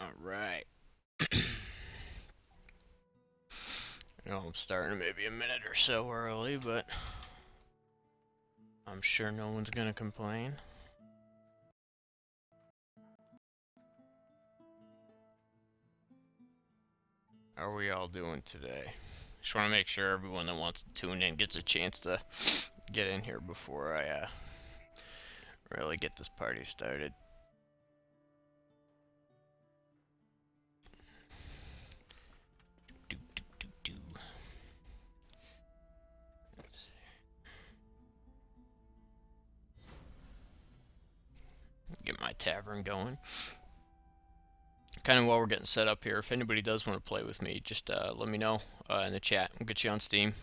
Alright. I know I'm starting maybe a minute or so early, but I'm sure no one's gonna complain. How are we all doing today? Just want to make sure everyone that wants to tune in gets a chance to get in here before I really get this party started. Do, do, do, do. Let's see. Get my tavern going. Kind of while we're getting set up here, if anybody does want to play with me, just let me know in the chat. We'll get you on Steam.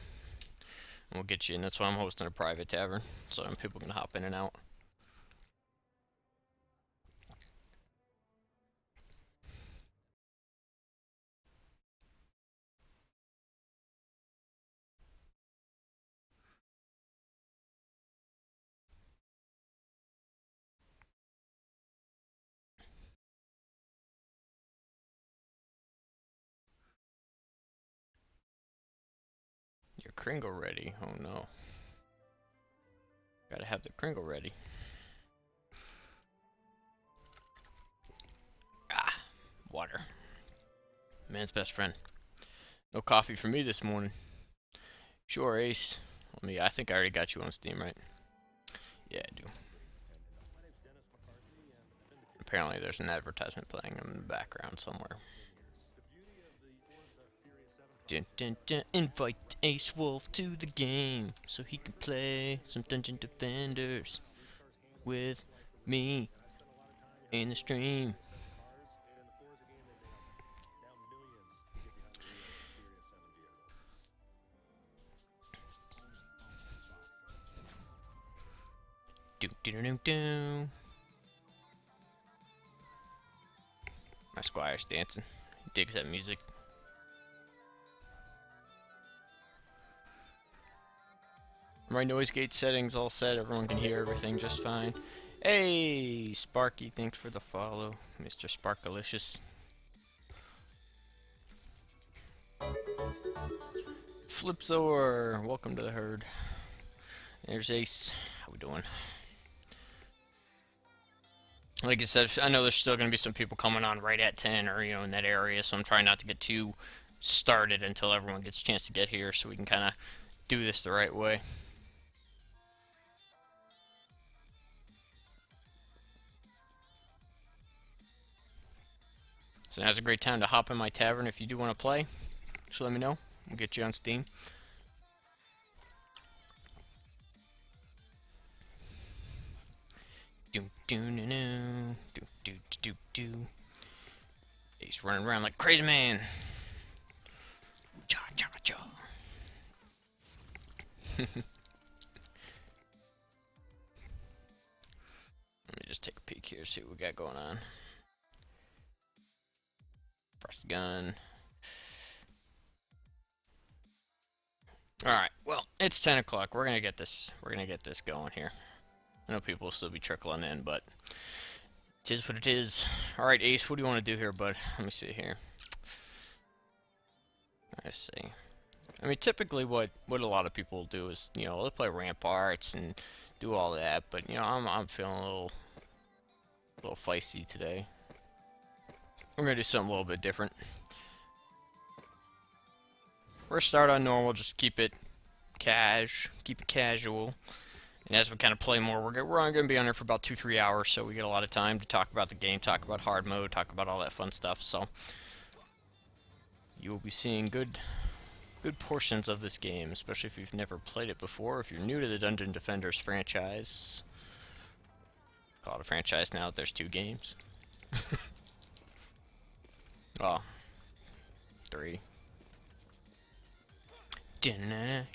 And we'll get you in. That's why I'm hosting a private tavern, so people can hop in and out. Your Kringle ready? Oh no. Gotta have the Kringle ready. Ah, water. Man's best friend. No coffee for me this morning. Sure, Ace. I think I already got you on Steam, right? Yeah, I do. Apparently there's an advertisement playing in the background somewhere. Dun, dun, dun. Invite Ace Wolf to the game so he can play some Dungeon Defenders with me in the stream. Do do do do do. My squire's dancing. He digs that music. My noise gate settings all set. Everyone can hear everything just fine. Hey, Sparky, thanks for the follow, Mr. Sparkalicious. Flipzor, welcome to the herd. There's Ace. How we doing? Like I said, I know there's still going to be some people coming on right at 10 or, in that area, so I'm trying not to get too started until everyone gets a chance to get here so we can kind of do this the right way. So now's a great time to hop in my tavern if you do want to play. Just let me know. We'll get you on Steam. Do do do do do do do do. He's running around like crazy man. Cha cha cha. Let me just take a peek here, see what we got going on. Press the gun. All right. Well, it's 10 o'clock. We're gonna get this. We're gonna get this going here. I know people will still be trickling in, but it is what it is. All right, Ace. What do you want to do here, bud? Let me see here. I see. I mean, typically, what a lot of people do is, they'll play ramparts and do all that. But I'm feeling a little feisty today. We're gonna do something a little bit different. We're gonna start on normal. Just keep it casual. And as we kind of play more, we're only going to be on there for about 2-3 hours, so we get a lot of time to talk about the game, talk about hard mode, talk about all that fun stuff. So you will be seeing good portions of this game, especially if you've never played it before. If you're new to the Dungeon Defenders franchise, call it a franchise now that there's 2 games. Oh, 3.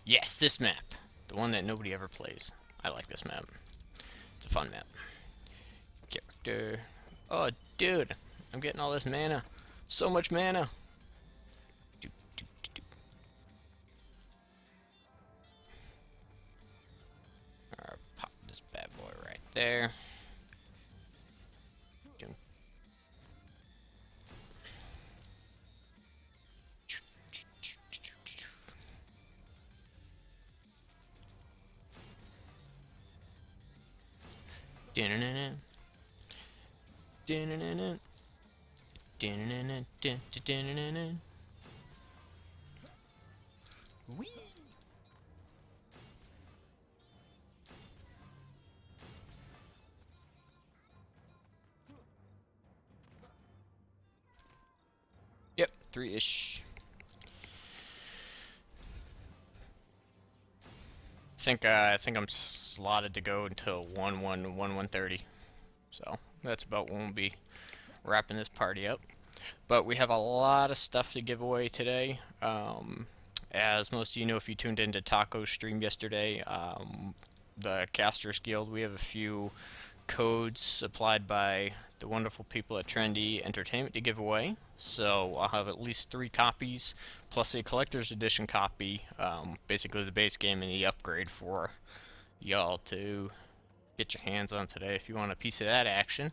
Yes, this map, the one that nobody ever plays. I like this map. It's a fun map. Character. Oh, dude. I'm getting all this mana. So much mana. Do, do, do, do. Alright, pop this bad boy right there. Wee. Yep, 3-ish. I think I'm slotted to go until 1:30. So that's about when we'll be wrapping this party up. But we have a lot of stuff to give away today. As most of you know, if you tuned into Taco's stream yesterday, the Casters Guild, we have a few codes supplied by the wonderful people at Trendy Entertainment to give away. So I'll have at least 3 copies, plus a collector's edition copy, basically the base game and the upgrade for y'all to get your hands on today if you want a piece of that action.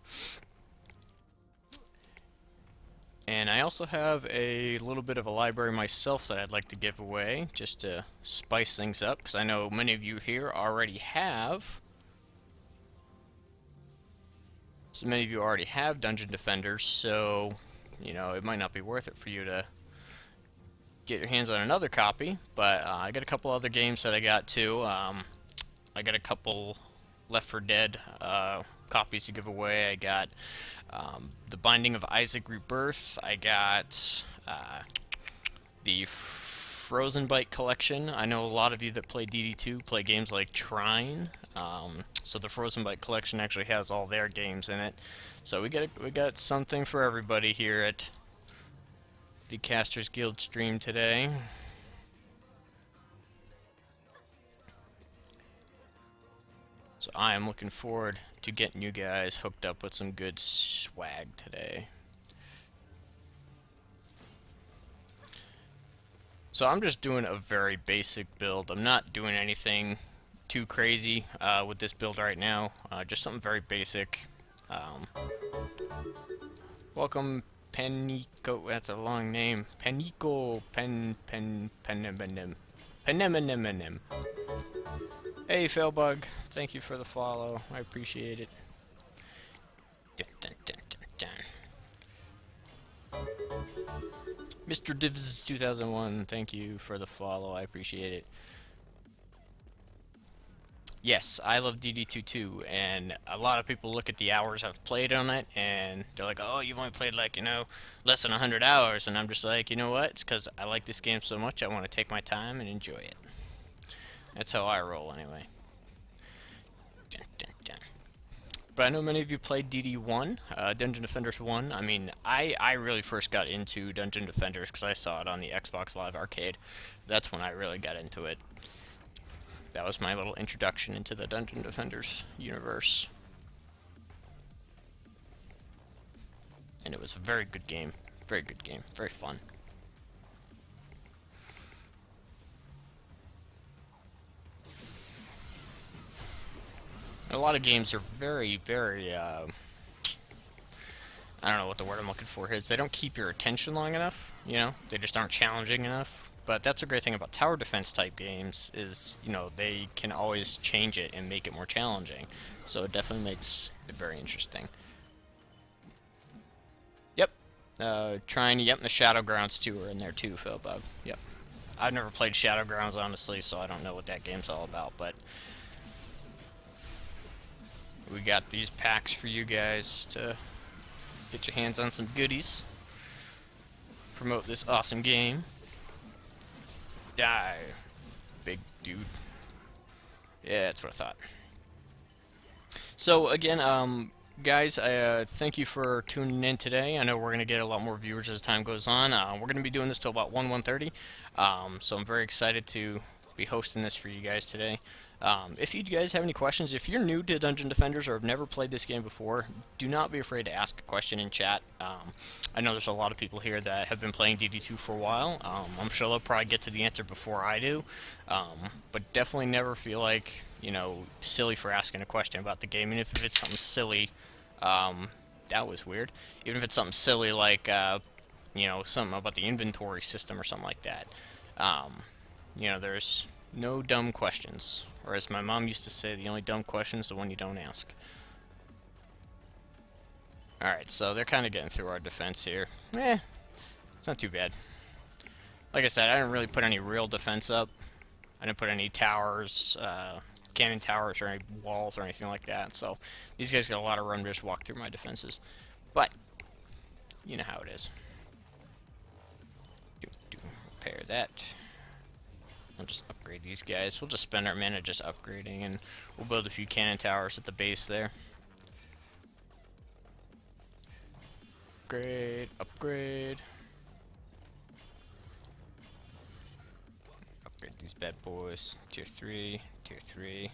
And I also have a little bit of a library myself that I'd like to give away, just to spice things up, because I know many of you here already have. So many of you already have Dungeon Defenders, so, you know, it might not be worth it for you to get your hands on another copy, but I got a couple other games that I got too. I got a couple Left 4 Dead copies to give away. I got The Binding of Isaac Rebirth. I got the Frozen Byte collection. I know a lot of you that play DD2 play games like Trine. So the Frozen Byte collection actually has all their games in it. So we got something for everybody here at the Casters Guild stream today. So I am looking forward to getting you guys hooked up with some good swag today. So I'm just doing a very basic build. I'm not doing anything too crazy with this build right now. Just something very basic. Welcome, Penico. That's a long name. Penico Penemenem. Hey, Failbug. Thank you for the follow. I appreciate it. Dun, dun, dun, dun, dun. Mr. Divs 2001, thank you for the follow. I appreciate it. Yes, I love DD2 too, and a lot of people look at the hours I've played on it, and they're like, oh, you've only played like, you know, less than 100 hours, and I'm just like, you know what? It's because I like this game so much, I want to take my time and enjoy it. That's how I roll, anyway. Dun, dun, dun. But I know many of you played DD1, Dungeon Defenders 1. I mean, I really first got into Dungeon Defenders because I saw it on the Xbox Live Arcade. That's when I really got into it. That was my little introduction into the Dungeon Defenders universe. And it was a very good game. Very good game. Very fun. A lot of games are very, very, I don't know what the word I'm looking for is. They don't keep your attention long enough, you know? They just aren't challenging enough. But that's a great thing about tower defense type games is, you know, they can always change it and make it more challenging. So it definitely makes it very interesting. Yep. Trying, yep, the Shadowgrounds 2 are in there too, Philbug. Yep. I've never played Shadowgrounds, honestly, so I don't know what that game's all about, but we got these packs for you guys to get your hands on some goodies. Promote this awesome game. Die, big dude. Yeah, that's what I thought. So again, guys, thank you for tuning in today. I know we're going to get a lot more viewers as time goes on. We're going to be doing this till about 1:30. So I'm very excited to be hosting this for you guys today. If you guys have any questions, if you're new to Dungeon Defenders or have never played this game before, do not be afraid to ask a question in chat. I know there's a lot of people here that have been playing DD2 for a while. I'm sure they'll probably get to the answer before I do. But definitely never feel like, you know, silly for asking a question about the game. And if it's something silly, that was weird. Even if it's something silly like, you know, something about the inventory system or something like that. You know, there's no dumb questions. Or as my mom used to say, the only dumb question is the one you don't ask. Alright, so they're kind of getting through our defense here. It's not too bad. Like I said, I didn't really put any real defense up. I didn't put any towers, cannon towers, or any walls or anything like that. So these guys got a lot of room to just walk through my defenses. But you know how it is. Repair that. I'll just upgrade these guys. We'll just spend our mana just upgrading, and we'll build a few cannon towers at the base there. Upgrade, upgrade. Upgrade these bad boys. Tier 3, tier 3.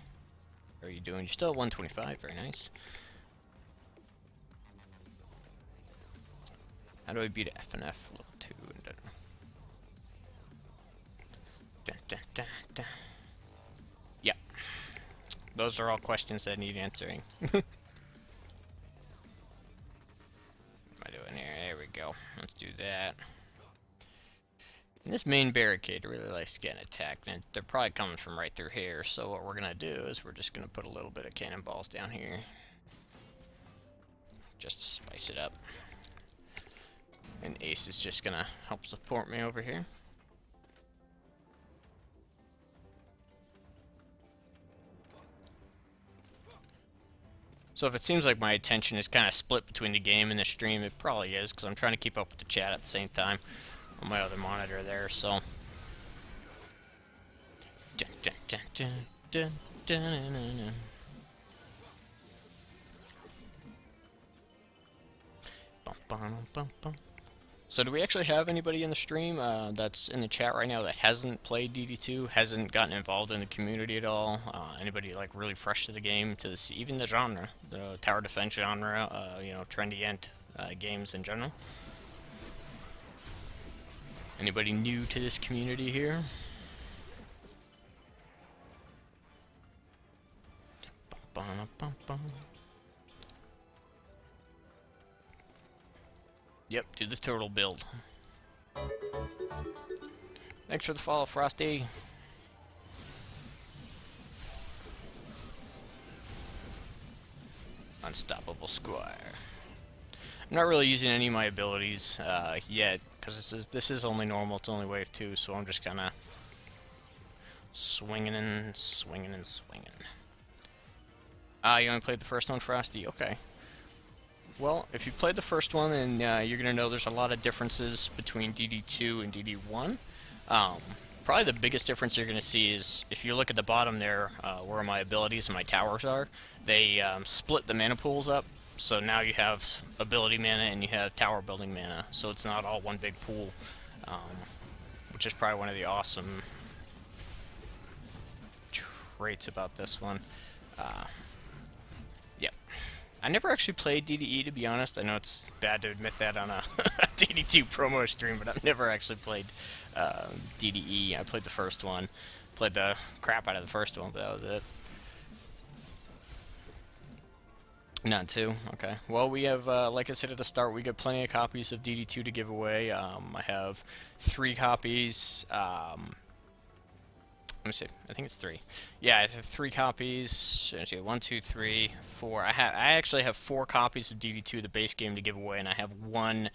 How are you doing? You're still at 125, very nice. How do I beat FNF level 2? Dun, dun, dun, dun. Yeah. Those are all questions that need answering. What am I doing here? There we go. Let's do that. And this main barricade really likes getting attacked, and they're probably coming from right through here, so what we're going to do is we're just going to put a little bit of cannonballs down here. Just to spice it up. And Ace is just going to help support me over here. So if it seems like my attention is kind of split between the game and the stream, it probably is, because I'm trying to keep up with the chat at the same time on my other monitor there, so. Dun, dun, dun, dun, dun, dun, dun, dun. Bum, bum, bum, bum. So do we actually have anybody in the stream that's in the chat right now that hasn't played DD2, hasn't gotten involved in the community at all? Anybody like really fresh to the game, to the even the genre, the tower defense genre, you know, trendy end games in general? Anybody new to this community here? Bum, bum, bum, bum. Yep, do the turtle build. Thanks for the follow, Frosty. Unstoppable Squire. I'm not really using any of my abilities yet, because this is only normal. It's only wave 2, so I'm just kind of swinging and swinging and swinging. You only played the first one, Frosty? Okay. Well, if you played the first one, then you're going to know there's a lot of differences between DD2 and DD1. Probably the biggest difference you're going to see is, if you look at the bottom there, where my abilities and my towers are, they split the mana pools up, so now you have ability mana and you have tower building mana, so it's not all one big pool, which is probably one of the awesome traits about this one. Yep. I never actually played DDE, to be honest. I know it's bad to admit that on a DD2 promo stream, but I've never actually played DDE. I played the first one. Played the crap out of the first one, but that was it. Not two. Okay. Well, we have, like I said at the start, we got plenty of copies of DD2 to give away. I have 3 copies. Let me see. I think it's 3. Yeah, I have 3 copies. 1, 2, 3, 4. I actually have 4 copies of DD2, the base game, to give away, and I have 1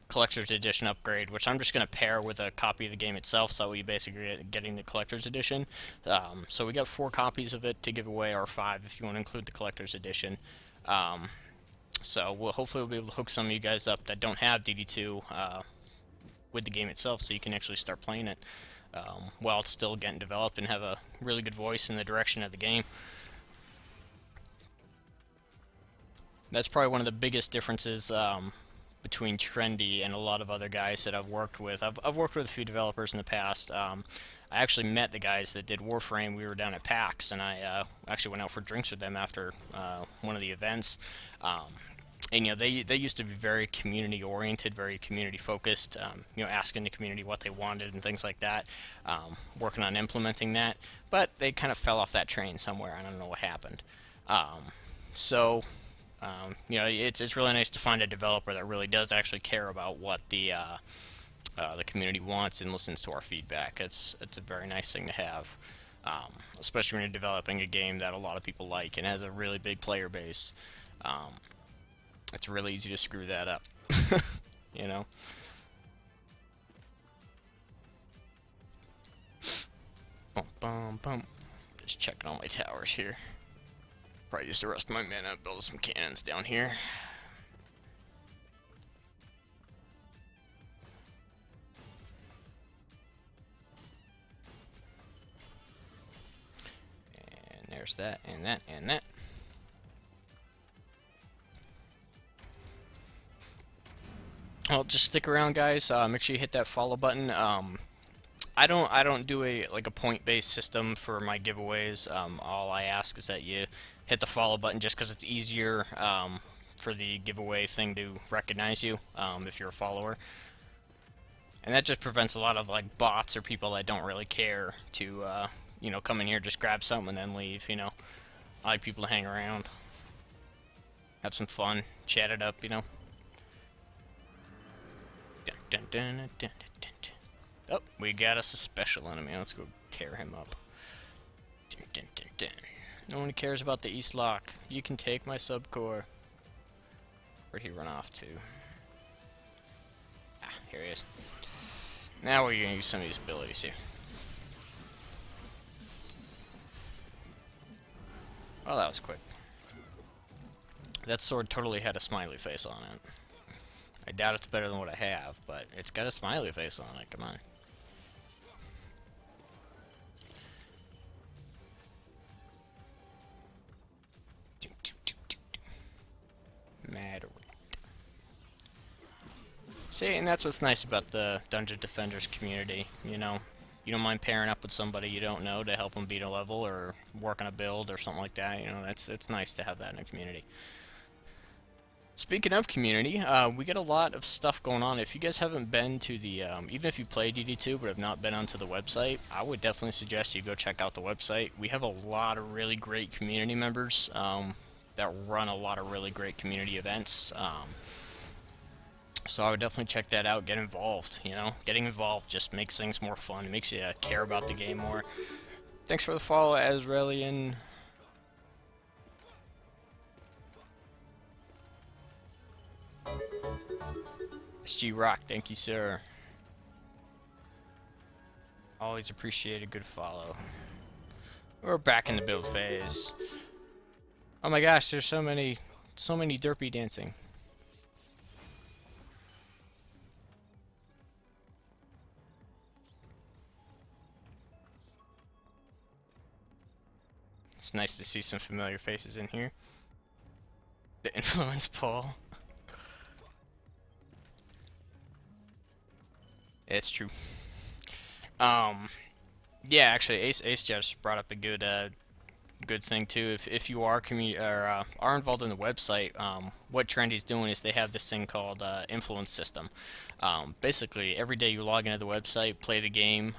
collector's edition upgrade, which I'm just going to pair with a copy of the game itself, so we basically getting the collector's edition. So we got 4 copies of it to give away, or 5 if you want to include the collector's edition. So hopefully we'll be able to hook some of you guys up that don't have DD2 with the game itself, so you can actually start playing it. While it's still getting developed and have a really good voice in the direction of the game. That's probably one of the biggest differences between Trendy and a lot of other guys that I've worked with. I've worked with a few developers in the past. I actually met the guys that did Warframe. We were down at PAX, and I actually went out for drinks with them after one of the events. And you know, they used to be very community oriented, very community focused, you know, asking the community what they wanted and things like that, working on implementing that, but they kind of fell off that train somewhere. I don't know what happened. You know, it's really nice to find a developer that really does actually care about what the community wants and listens to our feedback. It's a very nice thing to have, especially when you're developing a game that a lot of people like and has a really big player base. it's really easy to screw that up. You know? Bum, bum, bum. Just checking all my towers here. Probably use the rest of my mana to build some cannons down here. And there's that, and that, and that. Well, just stick around, guys. Make sure you hit that follow button. I don't do a point-based system for my giveaways. All I ask is that you hit the follow button just because it's easier for the giveaway thing to recognize you if you're a follower, and that just prevents a lot of like bots or people that don't really care to you know, come in here, just grab something and then leave. You know, I like people to hang around, have some fun, chat it up. You know. Dun, dun, dun, dun, dun, dun, dun. Oh, we got us a special enemy. Let's go tear him up. Dun, dun, dun, dun. No one cares about the East Lock. You can take my subcore. Where'd he run off to? Ah, here he is. Now we're gonna use some of these abilities here. Well, that was quick. That sword totally had a smiley face on it. I doubt it's better than what I have, but it's got a smiley face on it. Come on. Mad. See, and that's what's nice about the Dungeon Defenders community. You know, you don't mind pairing up with somebody you don't know to help them beat a level or work on a build or something like that. You know, it's nice to have that in a community. Speaking of community, we get a lot of stuff going on. If you guys haven't been to the, even if you play DD2 but have not been onto the website, I would definitely suggest you go check out the website. We have a lot of really great community members that run a lot of really great community events. So I would definitely check that out, get involved, you know? Getting involved just makes things more fun. It makes you care about the game more. Thanks for the follow, Azraelian. SG Rock, thank you, sir. Always appreciate a good follow. We're back in the build phase. Oh my gosh, there's so many derpy dancing. It's nice to see some familiar faces in here. The influence poll. It's true. Yeah, actually, Ace just brought up a good thing too. If you are are involved in the website, what Trendy's doing is they have this thing called influence system. Basically, every day you log into the website, play the game,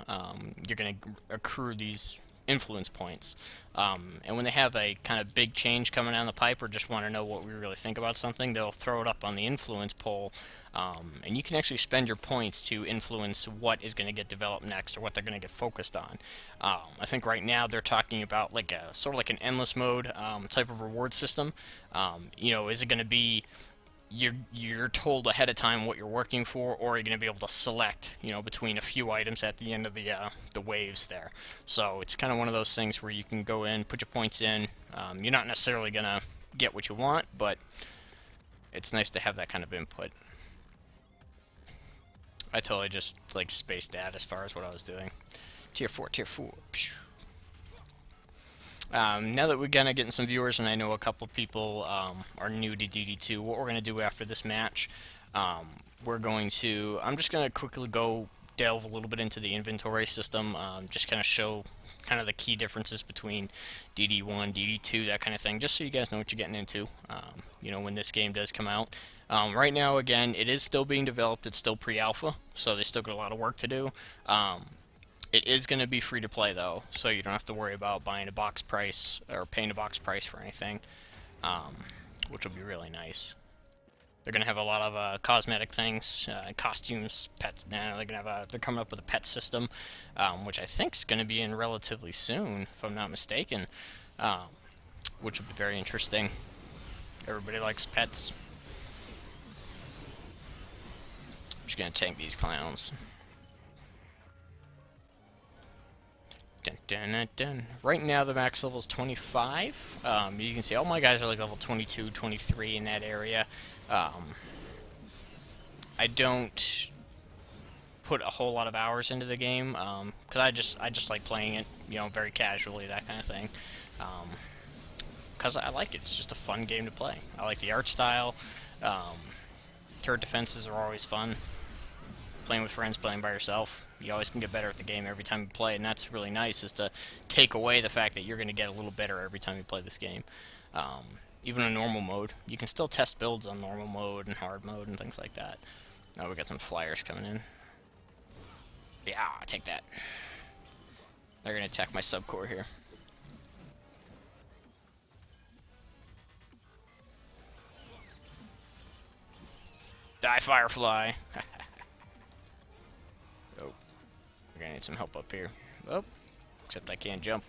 you're gonna accrue these influence points. And when they have a kind of big change coming down the pipe or just want to know what we really think about something, they'll throw it up on the influence poll, and you can actually spend your points to influence what is going to get developed next or what they're going to get focused on. I think right now they're talking about like a sort of like an endless mode type of reward system. You know, is it going to be you're told ahead of time what you're working for, or you're going to be able to select, you know, between a few items at the end of the waves there. So it's kind of one of those things where you can go in, put your points in. You're not necessarily going to get what you want, but it's nice to have that kind of input. I totally just like spaced out as far as what I was doing. Tier 4, Tier 4. Now that we're gonna getting some viewers, and I know a couple people are new to DD2, what we're gonna do after this match, I'm just gonna quickly go delve a little bit into the inventory system, just kind of show kind of the key differences between DD1, DD2, that kind of thing, just so you guys know what you're getting into, you know, when this game does come out. Right now, again, it is still being developed, it's still pre-alpha, so they still got a lot of work to do. It is going to be free to play though, so you don't have to worry about buying a box price or paying a box price for anything, which will be really nice. They're going to have a lot of cosmetic things, costumes, pets. Now they're coming up with a pet system, which I think is going to be in relatively soon, if I'm not mistaken, which will be very interesting. Everybody likes pets. just gonna tank these clowns. Dun, dun, dun, dun. Right now the max level is 25. You can see all my guys are like level 22, 23 in that area. I don't put a whole lot of hours into the game because I just like playing it, you know, very casually, that kind of thing. Because I like it. It's just a fun game to play. I like the art style. Turret defenses are always fun. Playing with friends, playing by yourself, you always can get better at the game every time you play, and that's really nice, is to take away the fact that you're going to get a little better every time you play this game. Even in normal mode, you can still test builds on normal mode and hard mode and things like that. Oh, we got some flyers coming in. Yeah, take that. They're going to attack my subcore here. Die, Firefly! Oh, we're gonna need some help up here. Oh, except I can't jump.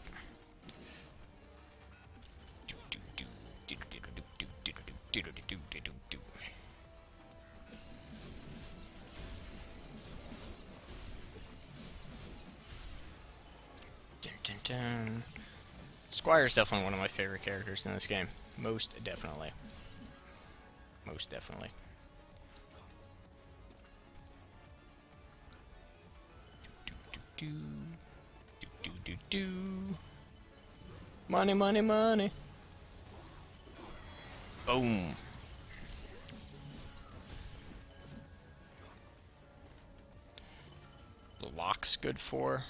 Dun, dun, dun. Squire's definitely one of my favorite characters in this game. Most definitely. Most definitely. Do do do do do. Money, money, money. Boom. Block's good for.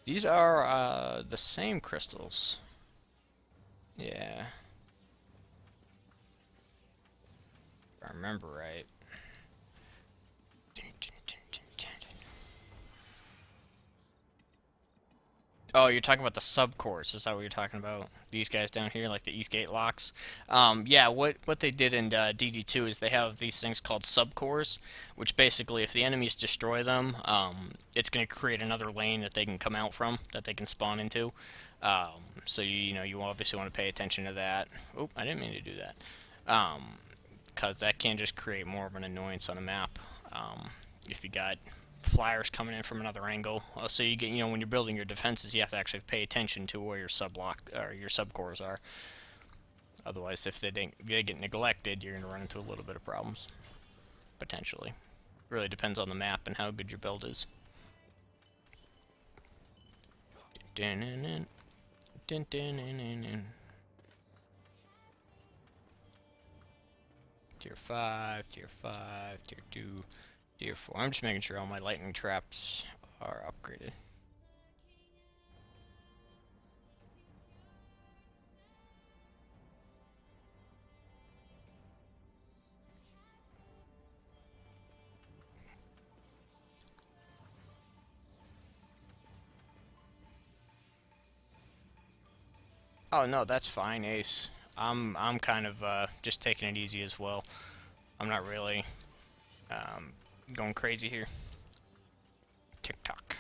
These are the same crystals. Yeah. If I remember right. Oh, you're talking about the subcores. Is that what you're talking about? These guys down here, like the Eastgate locks? Yeah, what they did in DD2 is they have these things called subcores, which basically, if the enemies destroy them, it's going to create another lane that they can come out from, that they can spawn into. So, you know, you obviously want to pay attention to that. Oh, I didn't mean to do that. Because that can just create more of an annoyance on the map. If you got flyers coming in from another angle, so you get, you know, when you're building your defenses, you have to actually pay attention to where your subblock or your subcores are. Otherwise, if they get neglected, you're going to run into a little bit of problems, potentially. Really depends on the map and how good your build is. Tier 5, Tier 5, Tier 2, Tier 4. I'm just making sure all my lightning traps are upgraded. Oh no, that's fine, Ace. I'm kind of just taking it easy as well. I'm not really going crazy here. TikTok.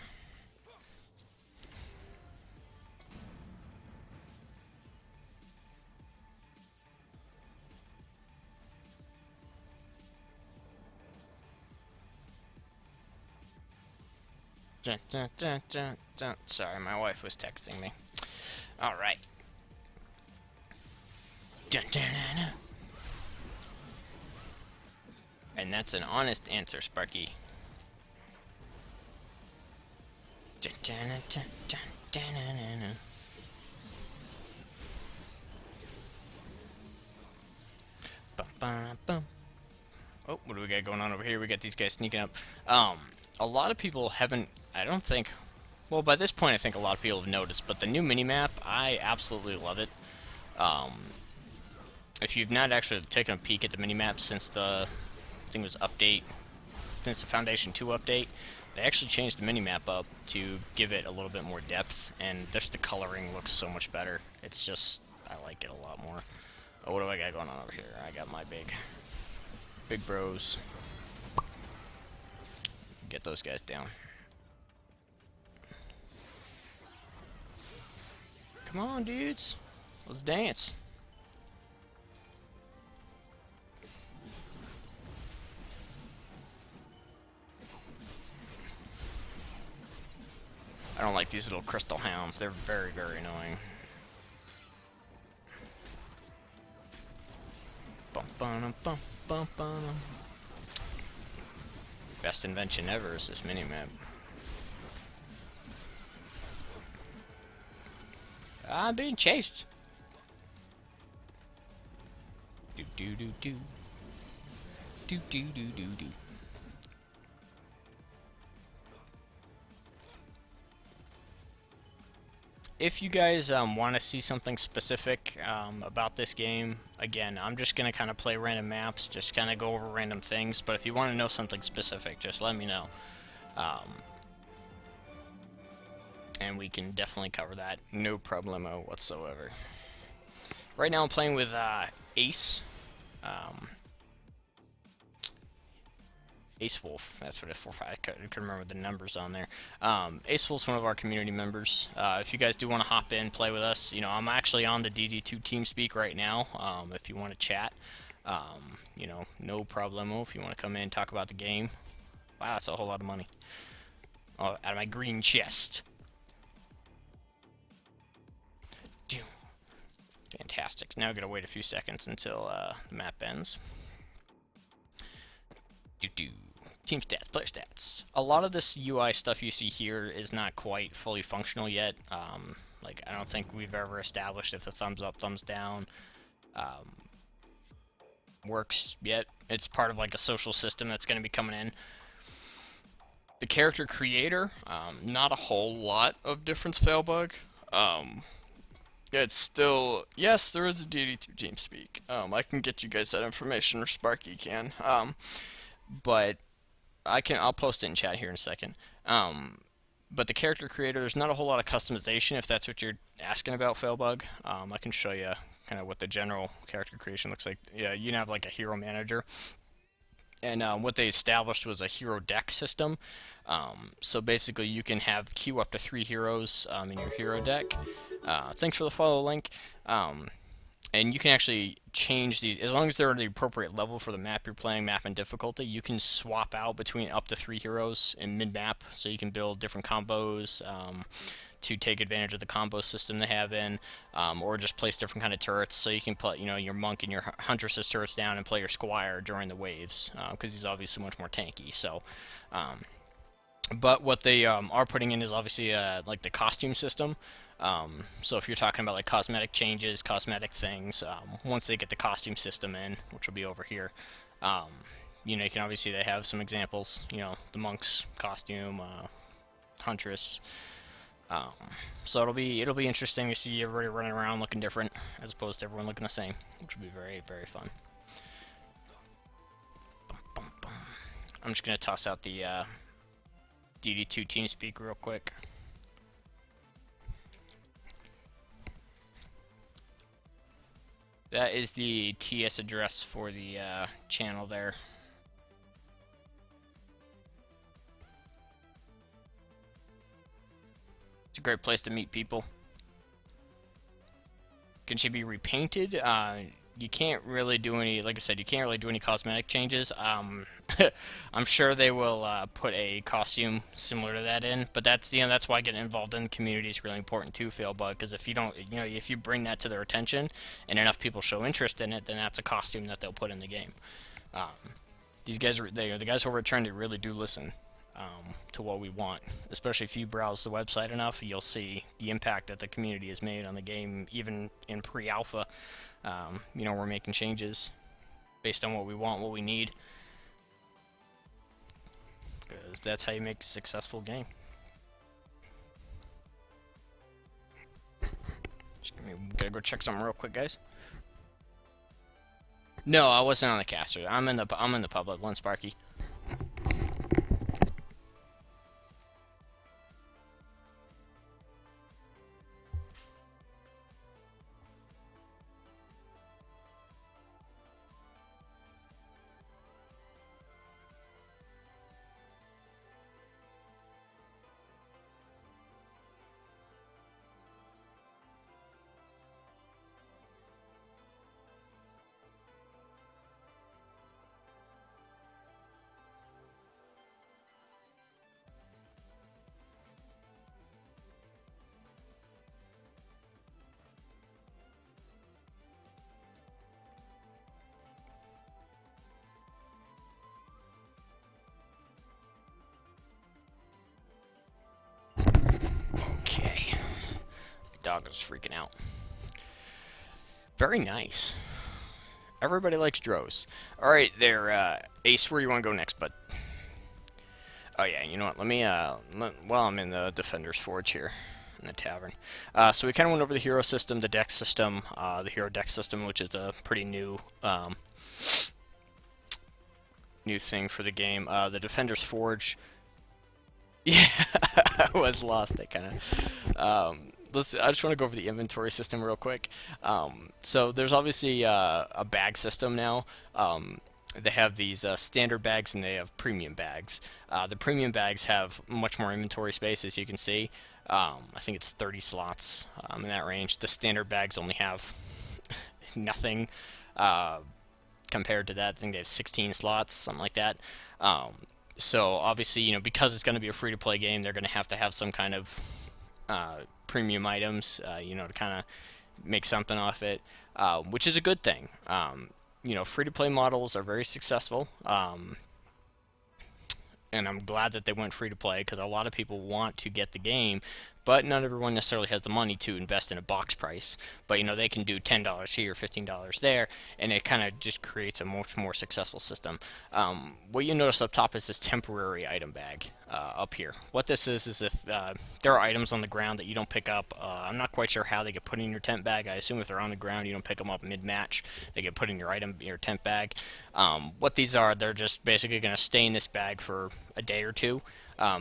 Dun, dun, dun, dun, dun. Sorry, my wife was texting me. All right. Dun, dun, dun, dun. And that's an honest answer, Sparky. Dun, dun, dun, dun, dun, dun, dun, dun. Bum, bum, bum. Oh, what do we got going on over here? We got these guys sneaking up. A lot of people haven't, I don't think, well, by this point I think a lot of people have noticed, but the new minimap, I absolutely love it. If you've not actually taken a peek at the minimap since the, I think it was update, since the Foundation 2 update, they actually changed the minimap up to give it a little bit more depth, and just the coloring looks so much better. It's just, I like it a lot more. Oh, what do I got going on over here? I got my big bros. Get those guys down. Come on, dudes. Let's dance. I don't like these little crystal hounds. They're very, very annoying. Bum, bum, bum, bum, bum. Best invention ever is this minimap. I'm being chased. Do do do do. Do do do do do. If you guys want to see something specific about this game, again, I'm just going to kind of play random maps, just kind of go over random things, but if you want to know something specific, just let me know. And we can definitely cover that, no problemo whatsoever. Right now I'm playing with Ace. Ace Wolf, that's what it's for. I couldn't remember the numbers on there. Ace Wolf's one of our community members. If you guys do want to hop in, play with us, you know, I'm actually on the DD2 TeamSpeak right now. If you want to chat, you know, no problemo. If you want to come in and talk about the game. Wow, that's a whole lot of money. Oh, out of my green chest. Fantastic. Now I gotta wait a few seconds until the map ends. Team stats, player stats. A lot of this UI stuff you see here is not quite fully functional yet. Like, I don't think we've ever established if the thumbs up, thumbs down works yet. It's part of like a social system that's going to be coming in. The character creator, not a whole lot of difference, Failbug. It's still, yes, there is a DD2 TeamSpeak. I can get you guys that information, or Sparky can. But I'll post it in chat here in a second. But the character creator, there's not a whole lot of customization if that's what you're asking about, Failbug. I can show you kind of what the general character creation looks like. Yeah, you can have like a hero manager. And what they established was a hero deck system. So basically you can have queue up to 3 heroes in your hero deck. Thanks for the follow link. And you can actually change these, as long as they're at the appropriate level for the map you're playing, map and difficulty, you can swap out between up to 3 heroes in mid-map, so you can build different combos to take advantage of the combo system they have in, or just place different kind of turrets, so you can put, you know, your monk and your huntress's turrets down and play your squire during the waves, because he's obviously much more tanky, so... but what they are putting in is obviously like the costume system. So if you're talking about like cosmetic changes, cosmetic things, once they get the costume system in, which will be over here, you know, you can obviously, they have some examples, you know, the monk's costume, huntress. So it'll be interesting to see everybody running around looking different as opposed to everyone looking the same, which will be very, very fun. I'm just gonna toss out the DD2 TeamSpeak real quick. That is the TS address for the channel there. It's a great place to meet people. Can she be repainted? You can't really do any, like I said, you can't really do any cosmetic changes. I'm sure they will put a costume similar to that in, but that's, you know, that's why getting involved in the community is really important too, Failbug, because if you don't, you know, if you bring that to their attention and enough people show interest in it, then that's a costume that they'll put in the game. These guys are, the guys who are trying to really do listen to what we want, especially if you browse the website enough, you'll see the impact that the community has made on the game, even in pre-alpha. You know, we're making changes based on what we want, what we need, because that's how you make a successful game. Just gotta go check something real quick, guys. No, I wasn't on the caster. I'm in the public one, Sparky. Dog is freaking out. Very nice. Everybody likes Drows. Alright, there, Ace, where you want to go next, bud? Oh yeah, you know what, let me, well, I'm in the Defender's Forge here, in the tavern. So we kind of went over the hero system, the deck system, the hero deck system, which is a pretty new, new thing for the game. The Defender's Forge, yeah, I was lost, I kind of, I just want to go over the inventory system real quick. So there's obviously a bag system now. They have these standard bags and they have premium bags. The premium bags have much more inventory space, as you can see. I think it's 30 slots in that range. The standard bags only have nothing compared to that. I think they have 16 slots, something like that. So obviously, you know, because it's going to be a free-to-play game, they're going to have some kind of premium items, you know, to kind of make something off it, which is a good thing. You know, free-to-play models are very successful, and I'm glad that they went free-to-play because a lot of people want to get the game, but not everyone necessarily has the money to invest in a box price. But, you know, they can do $10 here, $15 there, and it kind of just creates a much more successful system. What you notice up top is this temporary item bag up here. What this is if there are items on the ground that you don't pick up. I'm not quite sure how they get put in your tent bag. I assume if they're on the ground, you don't pick them up mid-match. They get put in your tent bag. What these are, they're just basically going to stay in this bag for a day or two.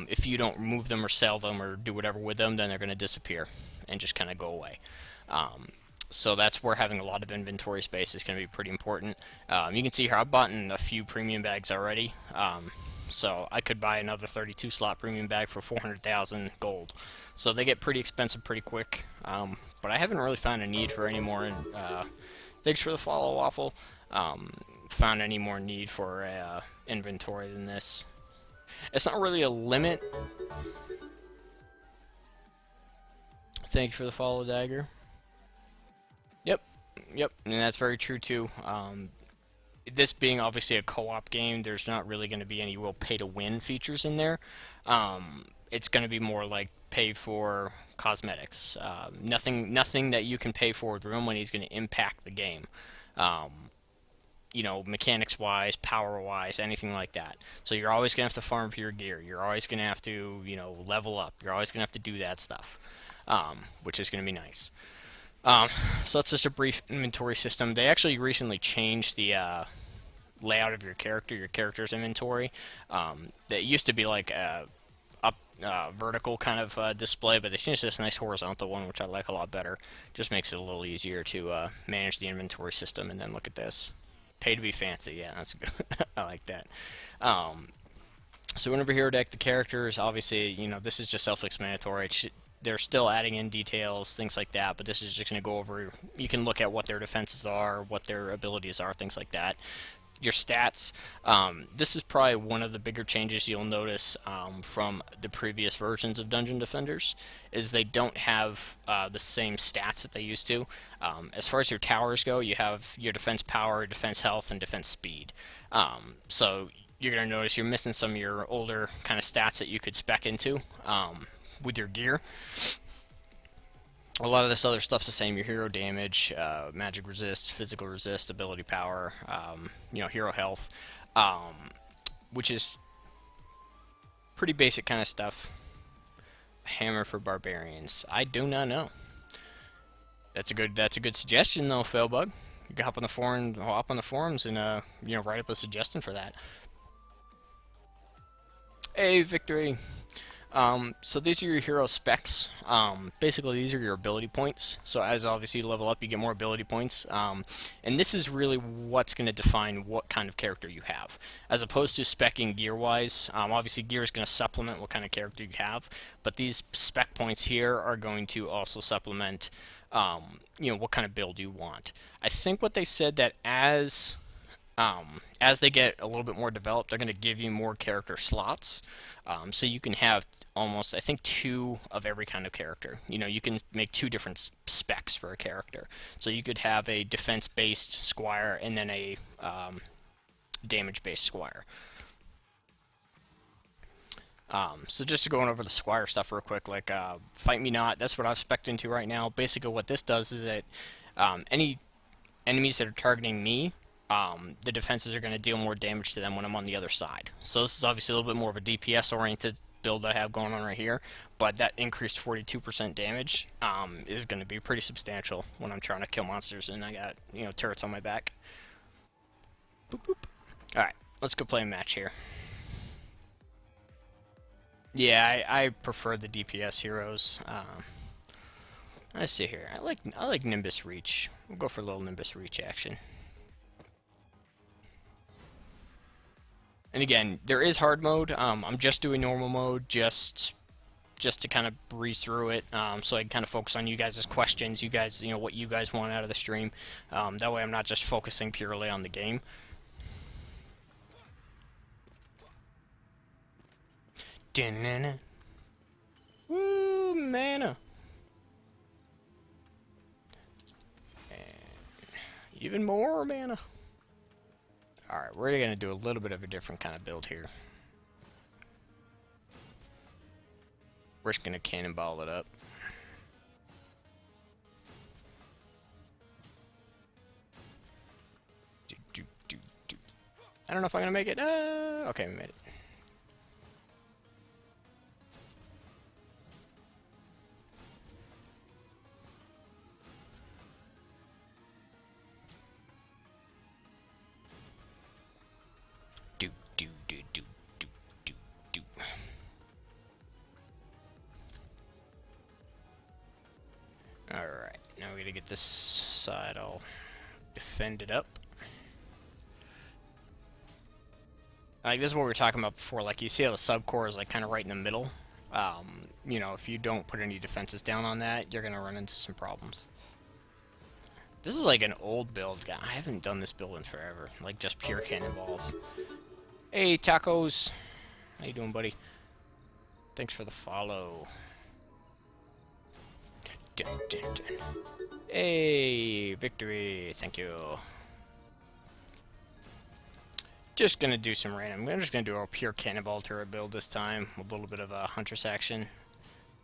If you don't remove them or sell them or do whatever with them, then they're going to disappear and just kind of go away. So that's where having a lot of inventory space is going to be pretty important. You can see here I've bought in a few premium bags already. So I could buy another 32 slot premium bag for 400,000 gold. So they get pretty expensive pretty quick. But I haven't really found a need for any more. Thanks for the follow, Waffle. Found any more need for inventory than this. It's not really a limit. Thank you for the follow, Dagger. Yep, and that's very true too. This being obviously a co-op game, there's not really going to be any real pay-to-win features in there. It's going to be more like pay for cosmetics. Nothing that you can pay for with real money is going to impact the game. You know, mechanics-wise, power-wise, anything like that. So you're always going to have to farm for your gear. You're always going to have to, you know, level up. You're always going to have to do that stuff, which is going to be nice. So that's just a brief inventory system. They actually recently changed the layout of your character's inventory. That used to be like a vertical kind of display, but they changed this nice horizontal one, which I like a lot better. Just makes it a little easier to manage the inventory system. And then look at this. Pay to be fancy. Yeah, that's good. I like that. So whenever hero deck the characters, obviously, you know, this is just self-explanatory. They're still adding in details, things like that, but this is just going to go over, you can look at what their defenses are, what their abilities are, things like that. Your stats, this is probably one of the bigger changes you'll notice from the previous versions of Dungeon Defenders, is they don't have the same stats that they used to. As far as your towers go, you have your defense power, defense health, and defense speed. So you're going to notice you're missing some of your older kind of stats that you could spec into with your gear. A lot of this other stuff's the same. Your hero damage, magic resist, physical resist, ability power, you know, hero health, which is pretty basic kind of stuff. Hammer for barbarians. I do not know. That's a good suggestion though, Failbug. You can hop on the forums and you know, write up a suggestion for that. Hey, Victory. So these are your hero specs. Basically, these are your ability points. So as obviously you level up, you get more ability points. And this is really what's going to define what kind of character you have. As opposed to speccing gear-wise, obviously gear is going to supplement what kind of character you have. But these spec points here are going to also supplement, you know, what kind of build you want. I think what they said that as they get a little bit more developed, they're going to give you more character slots. So you can have almost, I think, 2 of every kind of character. You know, you can make 2 different specs for a character. So you could have a defense-based squire and then a damage-based squire. So just to go over the Squire stuff real quick, like Fight Me Not, that's what I'm spec'd into right now. Basically what this does is that any enemies that are targeting me, the defenses are going to deal more damage to them when I'm on the other side. So this is obviously a little bit more of a DPS oriented build that I have going on right here, but that increased 42% damage is going to be pretty substantial when I'm trying to kill monsters and I got, you know, turrets on my back. Boop, boop. Alright, let's go play a match here. Yeah, I prefer the DPS heroes. Let's see here. I like Nimbus Reach. We'll go for a little Nimbus Reach action. And again, there is hard mode. I'm just doing normal mode just to kind of breeze through it, so I can kind of focus on you guys' questions, you guys, you know, what you guys want out of the stream. That way I'm not just focusing purely on the game. Woo, mana. And even more mana. Alright, we're going to do a little bit of a different kind of build here. We're just going to cannonball it up. I don't know if I'm going to make it. Okay, we made it. Alright, now we gotta get this side all defended up. Like, this is what we were talking about before. Like, you see how the subcore is, like, kind of right in the middle. You know, if you don't put any defenses down on that, you're gonna run into some problems. This is like an old build. I haven't done this build in forever. Like, just pure cannonballs. Hey, Tacos! How you doing, buddy? Thanks for the follow. Dun, dun, dun. Hey, victory! Thank you. Just gonna do some random. I'm just gonna do a pure cannonball turret build this time, with a little bit of a huntress action,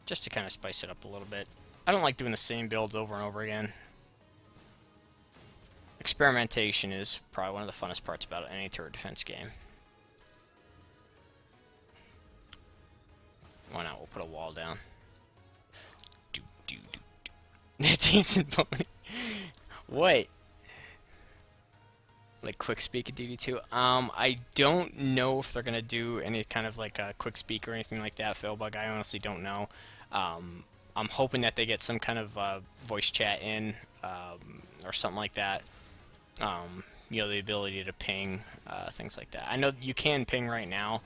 just to kind of spice it up a little bit. I don't like doing the same builds over and over again. Experimentation is probably one of the funnest parts about any turret defense game. Why not? We'll put a wall down. Dancing pony. What? Like quick speak at DD2? I don't know if they're gonna do any kind of like a quick speak or anything like that, Failbug. I honestly don't know. I'm hoping that they get some kind of voice chat in, or something like that. You know, the ability to ping, things like that. I know you can ping right now,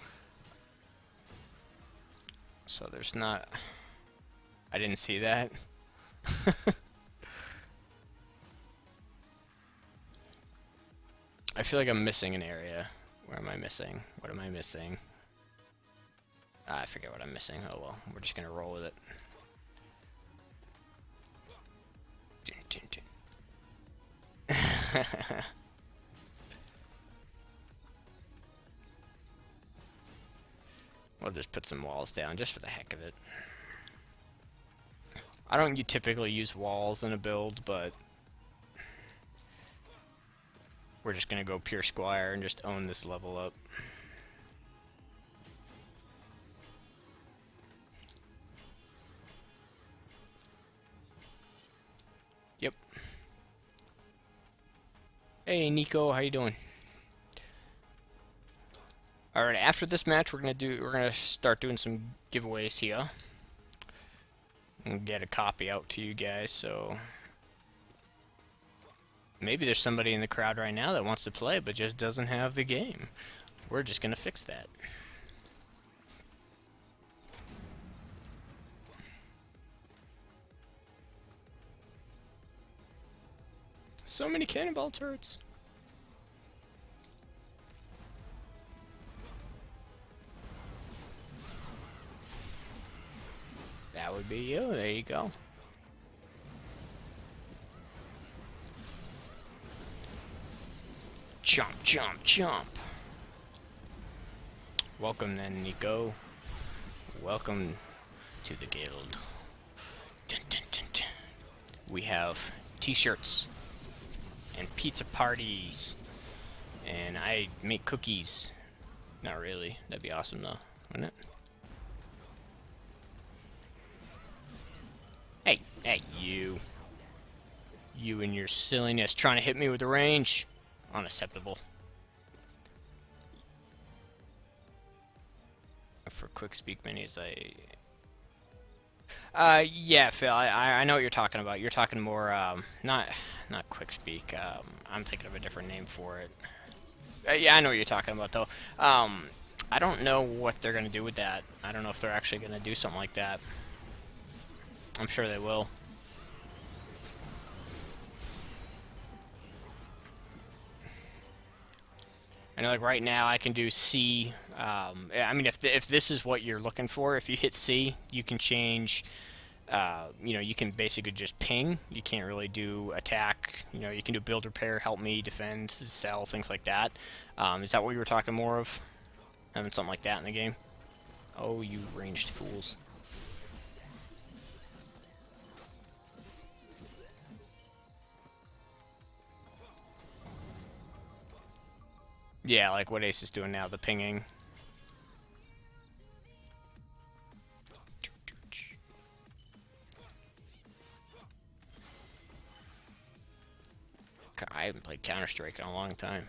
so there's not. I didn't see that. I feel like I'm missing an area. Where am I missing? What am I missing? I forget what I'm missing. Oh well, we're just gonna roll with it. Dun, dun, dun. We'll just put some walls down just for the heck of it. I don't typically use walls in a build, but we're just gonna go pure Squire and just own this level up. Yep. Hey Nico, how you doing? Alright, after this match we're gonna start doing some giveaways here. And get a copy out to you guys, so maybe there's somebody in the crowd right now that wants to play but just doesn't have the game. We're just gonna fix that. So many cannonball turrets. That would be you. There you go. Jump, jump, jump. Welcome then, Nico. Welcome to the guild. Dun, dun, dun, dun. We have t-shirts and pizza parties, and I make cookies. Not really. That'd be awesome though, wouldn't it? Hey, you. You and your silliness trying to hit me with the range. Unacceptable. For quick speak menus, yeah, Phil, I know what you're talking about. You're talking more, not quick speak. I'm thinking of a different name for it. Yeah, I know what you're talking about, though. I don't know what they're gonna do with that. I don't know if they're actually gonna do something like that. I'm sure they will. I know, like, right now I can do C. I mean, if this is what you're looking for, if you hit C, you can change, you know, you can basically just ping. You can't really do attack. You know, you can do build, repair, help me, defend, sell, things like that. Is that what you were talking more of? Having something like that in the game? Oh, you ranged fools. Yeah, like what Ace is doing now, the pinging. I haven't played Counter-Strike in a long time.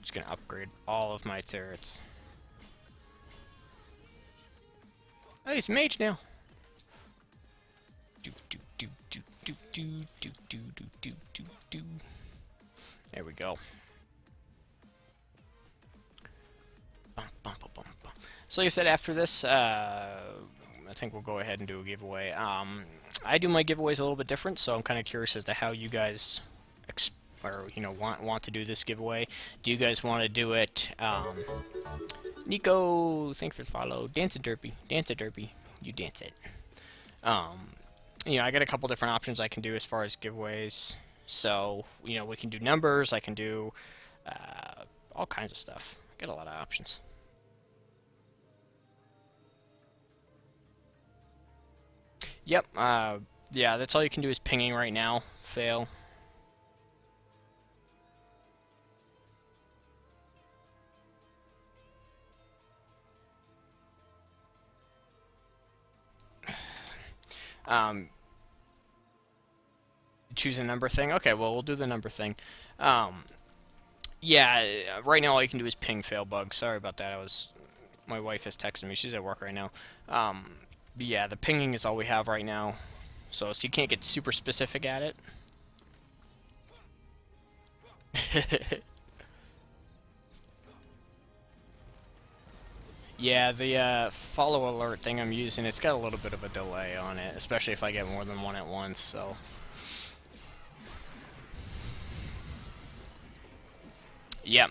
Just gonna upgrade all of my turrets. Oh, he's mage now. There we go. So like I said, after this, I think we'll go ahead and do a giveaway. I do my giveaways a little bit different, so I'm kind of curious as to how you guys want to do this giveaway. Do you guys want to do it? Nico, thanks for the follow. Dance a derpy, you dance it. You know, I got a couple different options I can do as far as giveaways. So, you know, we can do numbers. I can do all kinds of stuff. Got a lot of options. Yep. Yeah, that's all you can do is pinging right now. Fail. Choose a number thing. Okay, well, we'll do the number thing. Yeah, right now all you can do is ping fail bug. Sorry about that. My wife has texted me. She's at work right now. But yeah, the pinging is all we have right now. So you can't get super specific at it. Yeah, the follow alert thing I'm using, it's got a little bit of a delay on it, especially if I get more than one at once, so... Yep,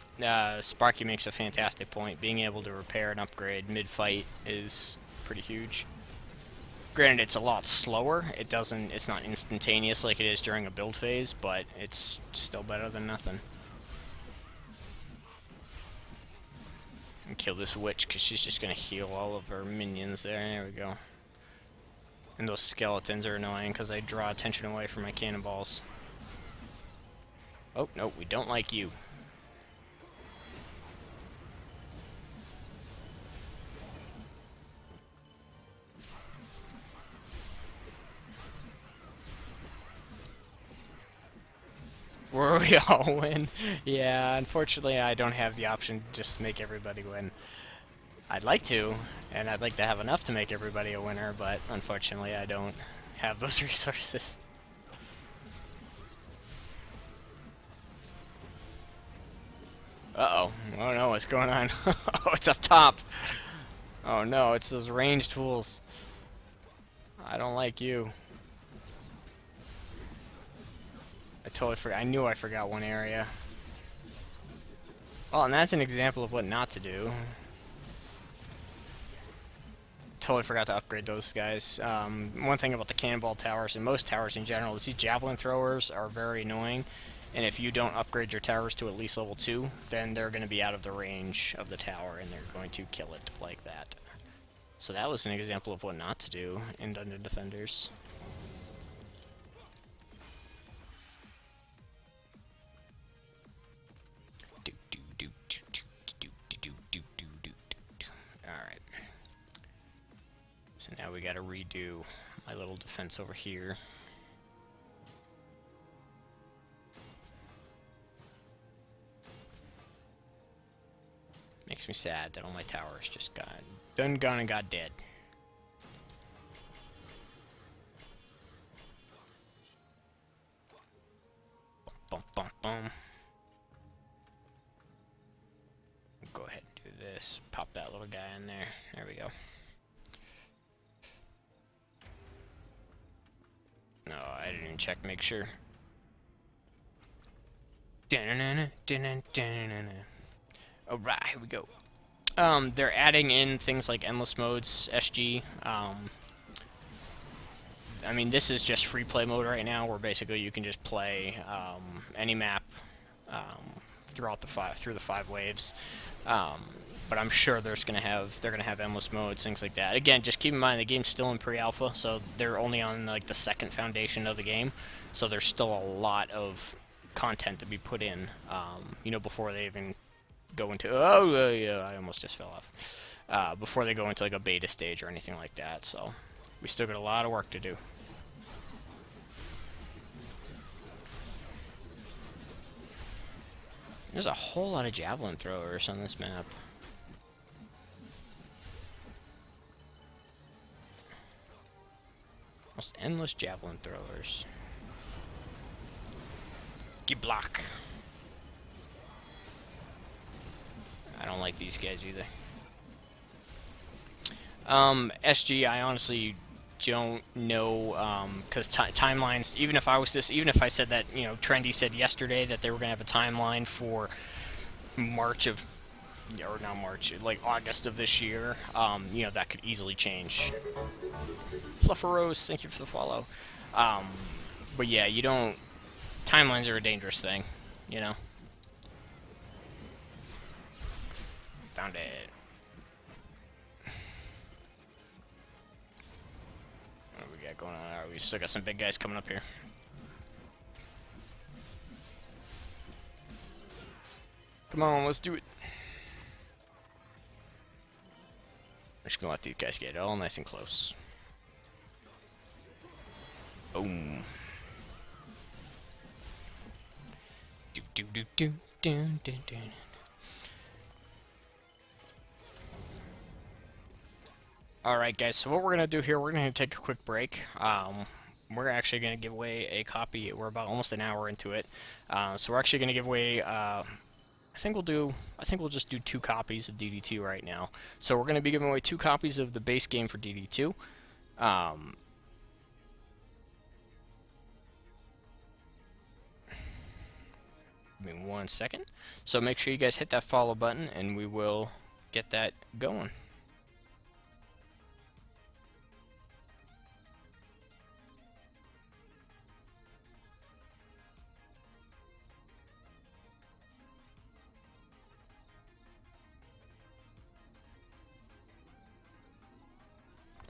Sparky makes a fantastic point. Being able to repair and upgrade mid-fight is pretty huge. Granted, it's a lot slower. It's not instantaneous like it is during a build phase, but it's still better than nothing. And kill this witch, because she's just going to heal all of her minions there. There we go. And those skeletons are annoying, because they draw attention away from my cannonballs. Oh, no, we don't like you. Where we all win. Yeah, unfortunately I don't have the option to just make everybody win. I'd like to, and I'd like to have enough to make everybody a winner, but unfortunately I don't have those resources. Uh-oh. Oh no, what's going on? Oh, it's up top! Oh no, it's those ranged fools. I don't like you. I totally forgot. I knew I forgot one area. Well, and that's an example of what not to do. Totally forgot to upgrade those guys. One thing about the cannonball towers, and most towers in general, is these javelin throwers are very annoying. And if you don't upgrade your towers to at least level 2, then they're going to be out of the range of the tower, and they're going to kill it like that. So that was an example of what not to do in Dungeon Defenders. Alright. So now we gotta redo my little defense over here. Makes me sad that all my towers just got gone and got dead. Bum, bum, bum. Go ahead and do this. Pop that little guy in there. There we go. No, I didn't even check to make sure. Alright, here we go. They're adding in things like endless modes, SG. I mean, this is just free play mode right now, where basically you can just play any map throughout through the 5 waves. But I'm sure they're gonna have endless modes, things like that. Again, just keep in mind the game's still in pre-alpha, so they're only on like the second foundation of the game. So there's still a lot of content to be put in, you know, before they even go into. Oh yeah, I almost just fell off. Before they go into like a beta stage or anything like that. So we still got a lot of work to do. There's a whole lot of javelin throwers on this map. Almost endless javelin throwers. Get block. I don't like these guys either. SG, I honestly don't know, because timelines. Even if I said that, you know, Trendy said yesterday that they were gonna have a timeline for March of, or not March, like August of this year. You know, that could easily change. Flufferose, thank you for the follow. But yeah, you don't. Timelines are a dangerous thing, you know. Found it. What do we got going on? Alright, we still got some big guys coming up here. Come on, let's do it. I'm just gonna let these guys get all nice and close. Boom. Do do do do do do do. Alright guys, so what we're going to do here, we're going to take a quick break. We're actually going to give away a copy. We're about almost an hour into it. So we're actually going to give away, I think we'll just do 2 copies of DD2 right now. So we're going to be giving away 2 copies of the base game for DD2. Give me 1 second. So make sure you guys hit that follow button and we will get that going.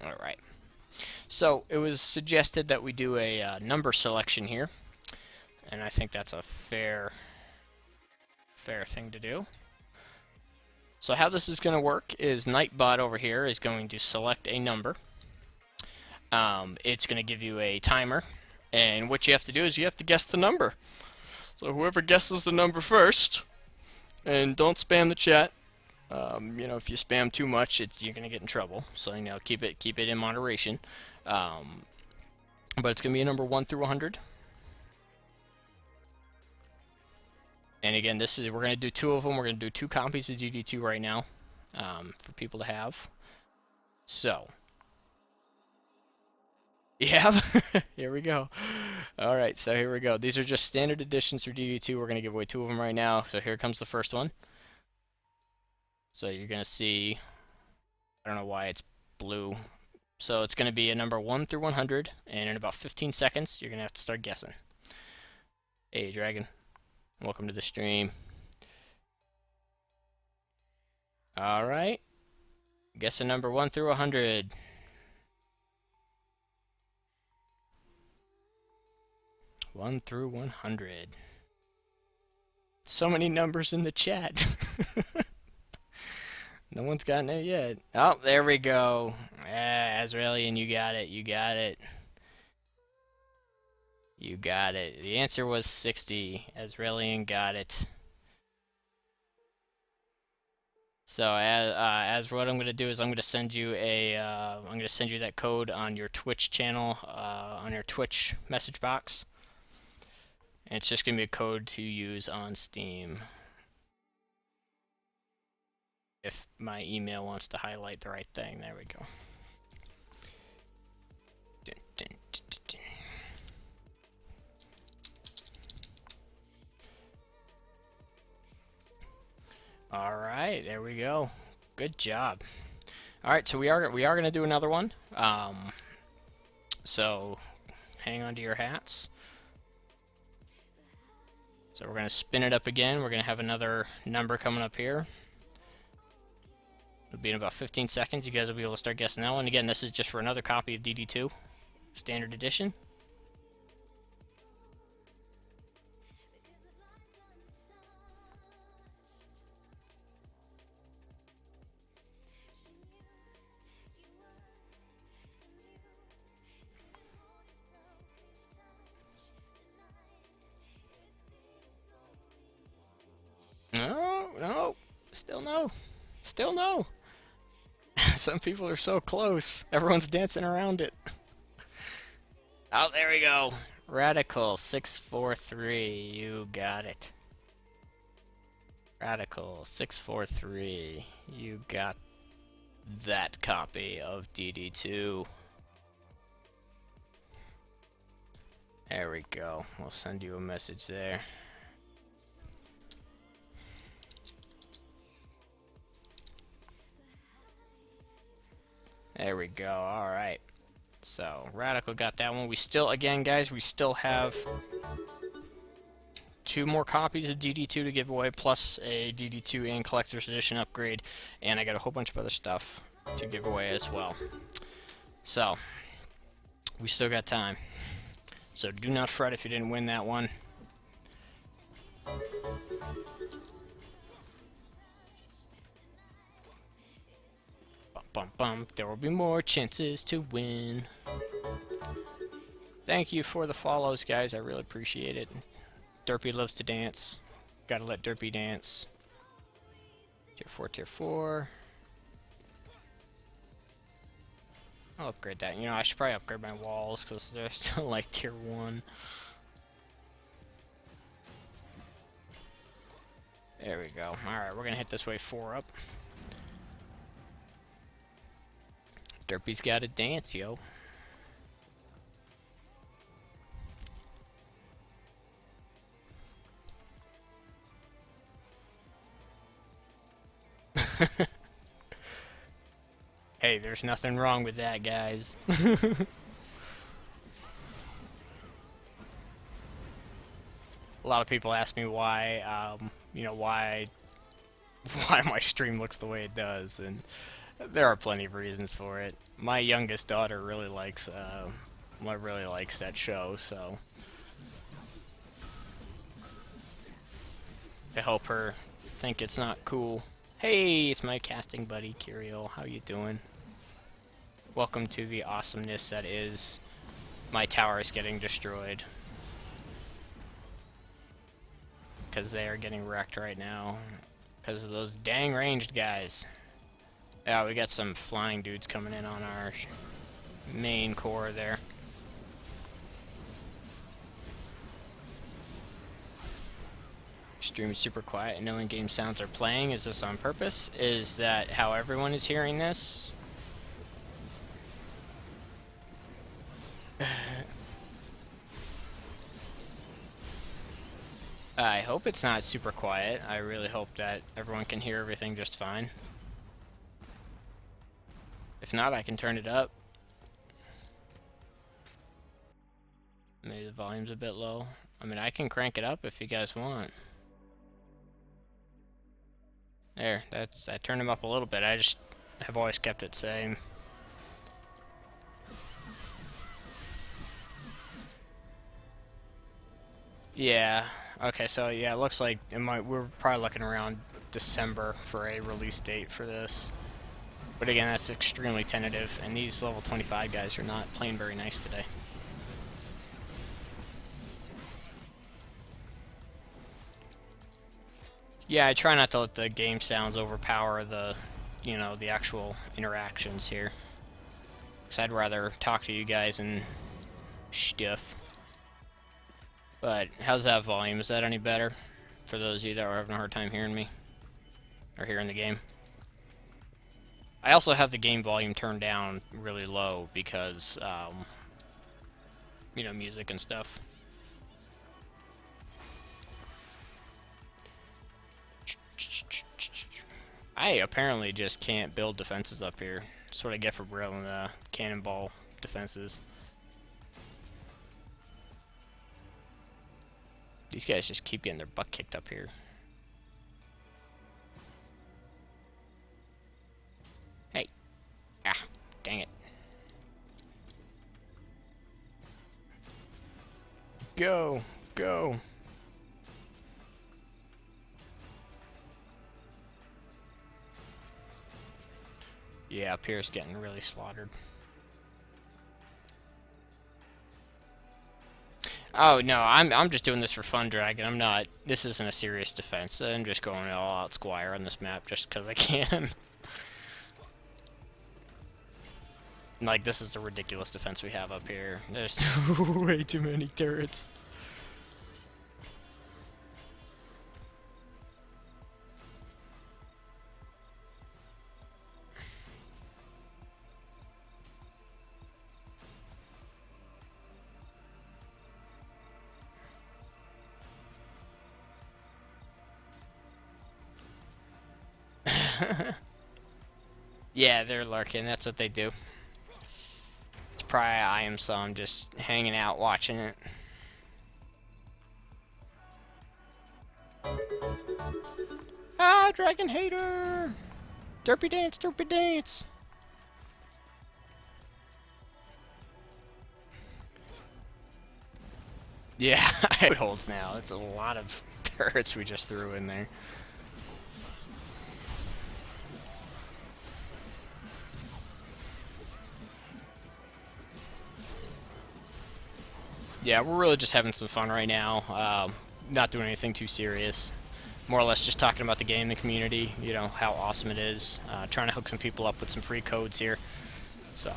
Alright, so it was suggested that we do a number selection here, and I think that's a fair thing to do. So how this is going to work is Nightbot over here is going to select a number. It's going to give you a timer, and what you have to do is you have to guess the number. So whoever guesses the number first, and don't spam the chat. You know, if you spam too much, you're gonna get in trouble. So, you know, keep it in moderation. But it's gonna be a number 1 through 100. And again, we're gonna do 2 of them. We're gonna do 2 copies of DD2 right now, for people to have. So, yeah, here we go. All right, so here we go. These are just standard editions for DD2. We're gonna give away 2 of them right now. So here comes the first one. So you're going to see, I don't know why it's blue. So it's going to be a number 1 through 100, and in about 15 seconds, you're going to have to start guessing. Hey, Dragon. Welcome to the stream. Alright. Guess a number 1 through 100. 1 through 100. So many numbers in the chat. No one's gotten it yet. Oh, there we go. Azraelian, you got it. You got it. You got it. The answer was 60. Azraelian got it. So as what I'm gonna do is I'm gonna send you that code on your Twitch channel, on your Twitch message box. And it's just gonna be a code to use on Steam. If my email wants to highlight the right thing, there we go. Dun, dun, dun, dun. All right, there we go. Good job. All right, so we are gonna do another one. So hang on to your hats. So we're gonna spin it up again. We're gonna have another number coming up here. It'll be in about 15 seconds. You guys will be able to start guessing that one. Again, this is just for another copy of DD2, Standard Edition. No, still no. Still no. Some people are so close. Everyone's dancing around it. Oh, there we go. Radical 643. You got it. Radical 643. You got that copy of DD2. There we go. We'll send you a message there. There we go. All right. So, Radical got that one. We still, again, guys, we still have 2 more copies of DD2 to give away, plus a DD2 and Collector's Edition upgrade. And I got a whole bunch of other stuff to give away as well. So, we still got time. So, do not fret if you didn't win that one. Bum, bum. There will be more chances to win. Thank you for the follows, guys. I really appreciate it. Derpy loves to dance. Gotta let Derpy dance. Tier 4, Tier 4. I'll upgrade that. You know, I should probably upgrade my walls because they're still like Tier 1. There we go. Alright, we're gonna hit this wave 4 up. Derpy's gotta dance, yo. Hey, there's nothing wrong with that, guys. A lot of people ask me why, you know, why my stream looks the way it does, and there are plenty of reasons for it. My youngest daughter really likes that show, so to help her think it's not cool. Hey, it's my casting buddy, Kirill. How you doing? Welcome to the awesomeness that is my towers getting destroyed. Because they are getting wrecked right now. Because of those dang ranged guys. Yeah, we got some flying dudes coming in on our main core there. Stream is super quiet and no in-game sounds are playing. Is this on purpose? Is that how everyone is hearing this? I hope it's not super quiet. I really hope that everyone can hear everything just fine. If not, I can turn it up. Maybe the volume's a bit low. I mean, I can crank it up if you guys want. There, I turned him up a little bit. I just have always kept it same. Yeah. Okay, so yeah, it looks like we're probably looking around December for a release date for this. But again, that's extremely tentative, and these level 25 guys are not playing very nice today. Yeah, I try not to let the game sounds overpower the, the actual interactions here. Because I'd rather talk to you guys and stuff. But how's that volume? Is that any better? For those of you that are having a hard time hearing me? Or hearing the game? I also have the game volume turned down really low because, music and stuff. I apparently just can't build defenses up here. That's what I get for building the cannonball defenses. These guys just keep getting their butt kicked up here. Hey. Ah, dang it. Go, go. Yeah, up here's getting really slaughtered. Oh no, I'm just doing this for fun, Dragon. I'm not. This isn't a serious defense. I'm just going all out Squire on this map just because I can. Like, this is the ridiculous defense we have up here. There's way too many turrets. Yeah, they're lurking. That's what they do. It's probably I am some just hanging out watching it. Ah, Dragon Hater! Derpy dance, derpy dance! Yeah, it holds now. It's a lot of turrets we just threw in there. Yeah, we're really just having some fun right now. Not doing anything too serious. More or less just talking about the game, the community, how awesome it is. Trying to hook some people up with some free codes here. So,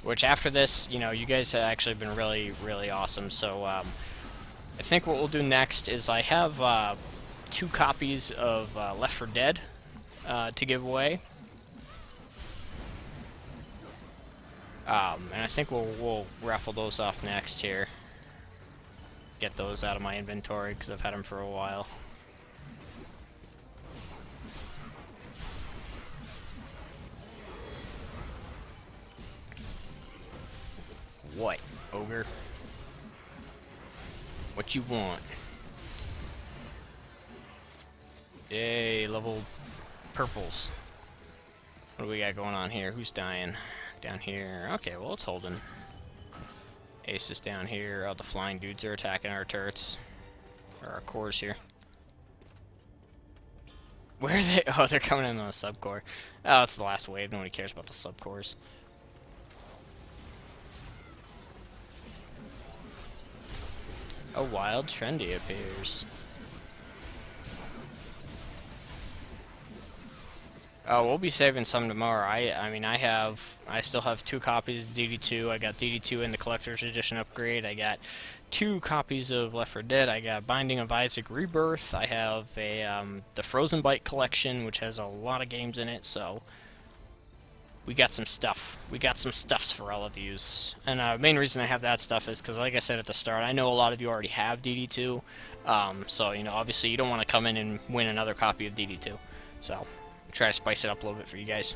which after this, you guys have actually been really, really awesome. So, I think what we'll do next is I have 2 copies of Left 4 Dead to give away. And I think we'll raffle those off next here. Get those out of my inventory because I've had them for a while. What, ogre? What you want? Yay, level purples. What do we got going on here? Who's dying? Down here. Okay, well, it's holding. Ace is down here. All the flying dudes are attacking our turrets. Or our cores here. Where are they? Oh, they're coming in on the subcore. Oh, it's the last wave. Nobody cares about the subcores. A wild trendy appears. Oh, we'll be saving some tomorrow. I mean, I still have 2 copies of DD2. I got DD2 in the Collector's Edition upgrade. I got 2 copies of Left 4 Dead. I got Binding of Isaac Rebirth. I have the Frozen Byte collection, which has a lot of games in it. So we got some stuff. We got some stuffs for all of yous. And the main reason I have that stuff is because, like I said at the start, I know a lot of you already have DD2. So obviously you don't want to come in and win another copy of DD2. So try to spice it up a little bit for you guys.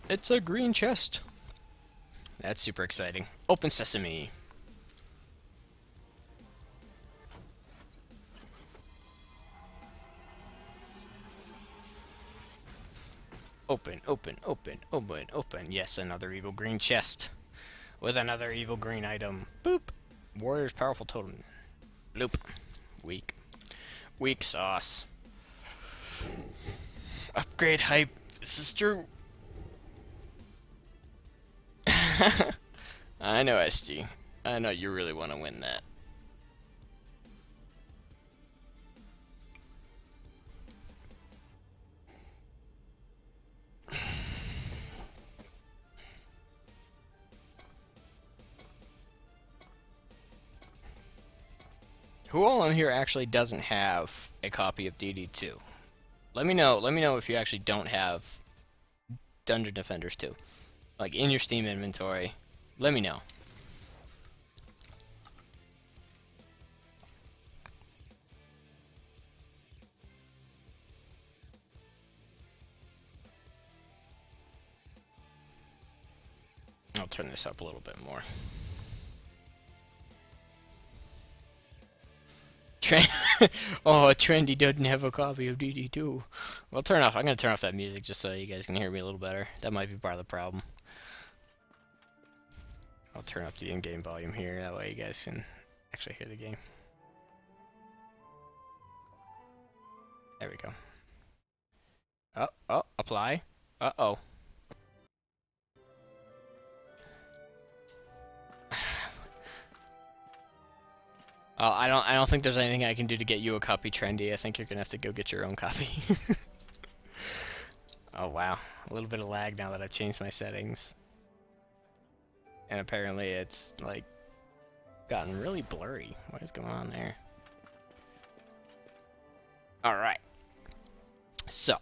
It's a green chest. That's super exciting. Open sesame. Open, open, open, open, open. Yes, another evil green chest. With another evil green item. Boop. Warrior's powerful totem. Loop. Weak. Weak sauce. Upgrade hype. This is true. I know, SG. I know you really want to win that. Who all on here actually doesn't have a copy of DD2? Let me know. Let me know if you actually don't have Dungeon Defenders 2. Like, in your Steam inventory. Let me know. I'll turn this up a little bit more. Oh, Trendy doesn't have a copy of DD2. Well, turn off. I'm gonna turn off that music just so you guys can hear me a little better. That might be part of the problem. I'll turn up the in-game volume here. That way you guys can actually hear the game. There we go. Oh, apply. Uh-oh. I don't think there's anything I can do to get you a copy, Trendy. I think you're gonna have to go get your own copy. Oh wow, a little bit of lag now that I've changed my settings. And apparently it's like gotten really blurry. What is going on there? Alright. So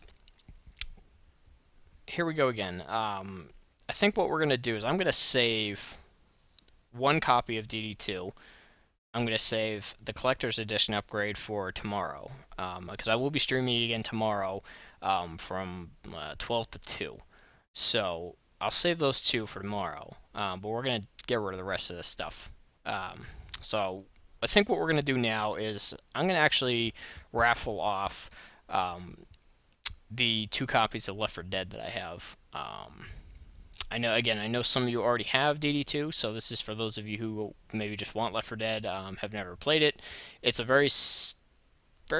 here we go again. I think what we're gonna do is I'm gonna save one copy of DD2. I'm going to save the Collector's Edition upgrade for tomorrow, because I will be streaming again tomorrow from 12 to 2. So I'll save those two for tomorrow, but we're going to get rid of the rest of this stuff. So I think what we're going to do now is I'm going to actually raffle off the 2 copies of Left 4 Dead that I have. I know some of you already have DD2, so this is for those of you who maybe just want Left 4 Dead, have never played it. It's a very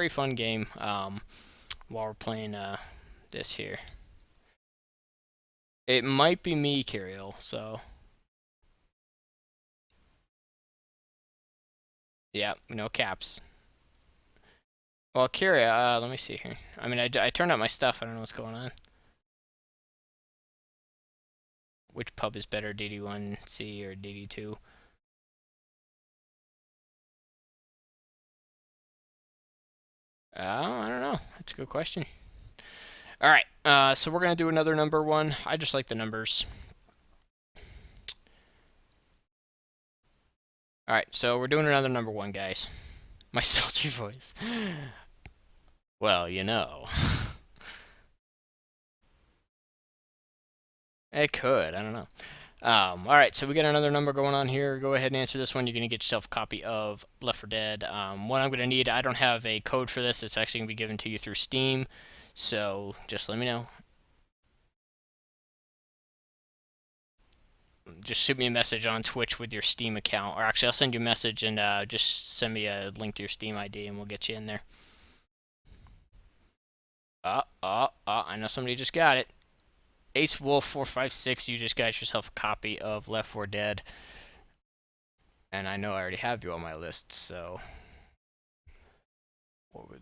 fun game while we're playing this here. It might be me, Kirill, so... Yeah, no caps. Well, Kira, let me see here. I mean, I turned out my stuff. I don't know what's going on. Which pub is better, DD1C or DD2? I don't know. That's a good question. Alright, so we're going to do another number 1. I just like the numbers. Alright, so we're doing another number 1, guys. My sultry voice. Well, you know. It could, I don't know. Alright, so we got another number going on here. Go ahead and answer this one. You're going to get yourself a copy of Left 4 Dead. What I'm going to need, I don't have a code for this. It's actually going to be given to you through Steam. So just let me know. Just shoot me a message on Twitch with your Steam account. Or actually, I'll send you a message and just send me a link to your Steam ID and we'll get you in there. I know somebody just got it. Ace Wolf 456, you just got yourself a copy of Left 4 Dead. And I know I already have you on my list, so...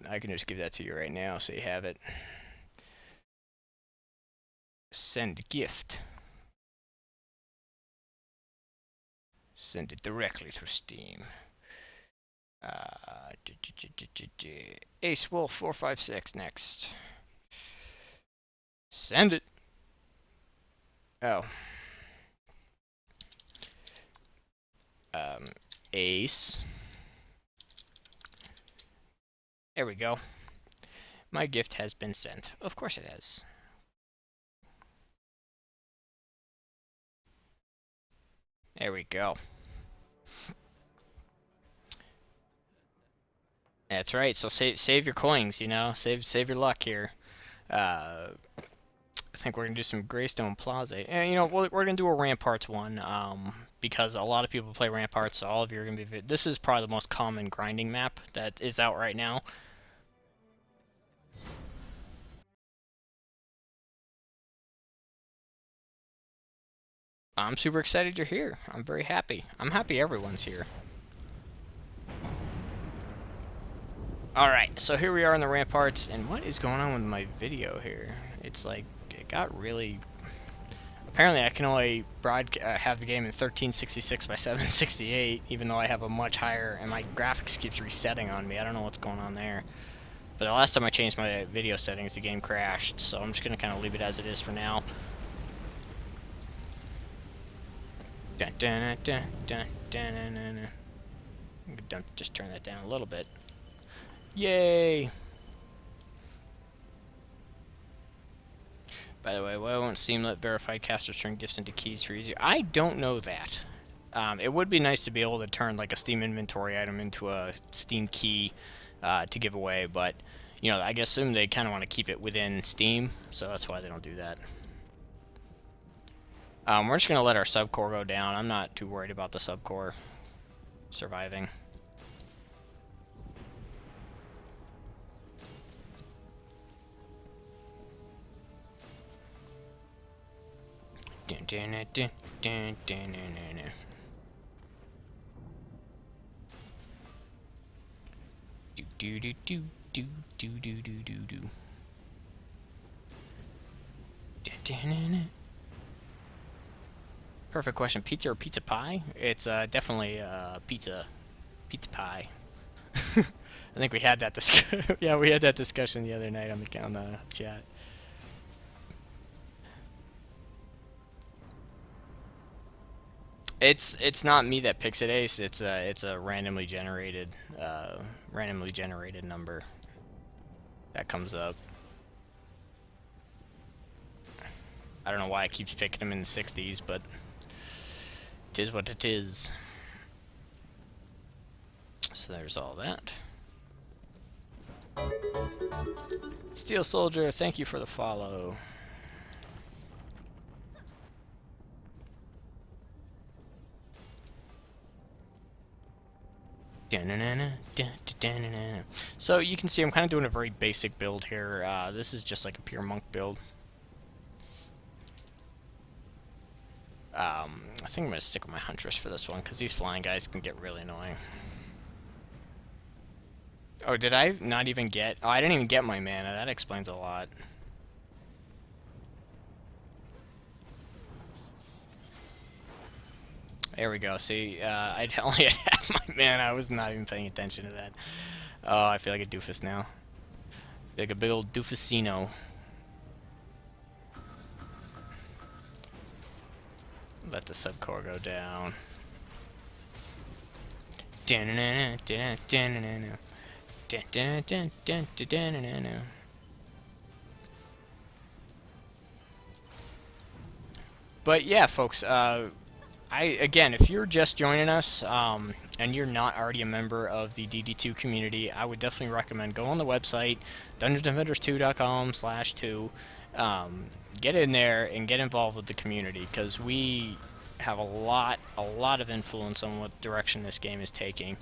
I can just give that to you right now so you have it. Send gift. Send it directly through Steam. Ace Wolf 456 next. Send it. Oh. Ace. There we go. My gift has been sent. Of course it has. There we go. That's right. So save your coins, you know. Save your luck here. I think we're gonna do some Greystone Plaza, and you know we're gonna do a Ramparts one, because a lot of people play Ramparts. So all of you are gonna be. This is probably the most common grinding map that is out right now. I'm super excited you're here. I'm very happy. I'm happy everyone's here. Alright, so here we are in the Ramparts, and what is going on with my video here? It's like, it got really... Apparently I can only have the game in 1366 by 768, even though I have a much higher, and my graphics keeps resetting on me. I don't know what's going on there. But the last time I changed my video settings, the game crashed, so I'm just going to kind of leave it as it is for now. Dun, dun, dun, dun, dun, dun, dun, dun. Just turn that down a little bit. Yay! By the way, why won't Steam let verified casters turn gifts into keys for easier? I don't know that. It would be nice to be able to turn like a Steam inventory item into a Steam key to give away, but you know, I guess they kind of want to keep it within Steam, so that's why they don't do that. We're just gonna let our subcore go down. I'm not too worried about the subcore surviving. Dun, dun, dun, dun, dun, dun, dun. Do do do do do do do do do. Dun, dun, dun, dun. Perfect question. Pizza or pizza pie? It's definitely pizza pie. I think we had that yeah, we had that discussion the other night on the chat. It's not me that picks it, Ace. It's a randomly generated number that comes up. I don't know why it keeps picking them in the 60s, but it is what it is. So there's all that. Steel Soldier, thank you for the follow. So you can see I'm kind of doing a very basic build here. This is just like a pure monk build. I think I'm going to stick with my Huntress for this one, because these flying guys can get really annoying. Oh, did I not even get... Oh, I didn't even get my mana. That explains a lot. There we go. See, I only had half my mana. I was not even paying attention to that. Oh, I feel like a doofus now. I feel like a big old doofusino. Let the subcore go down. But yeah, folks, again, if you're just joining us, and you're not already a member of the DD2 community, I would definitely recommend go on the website, dungeonsandventures2.com/2, get in there and get involved with the community, because we have a lot of influence on what direction this game is taking.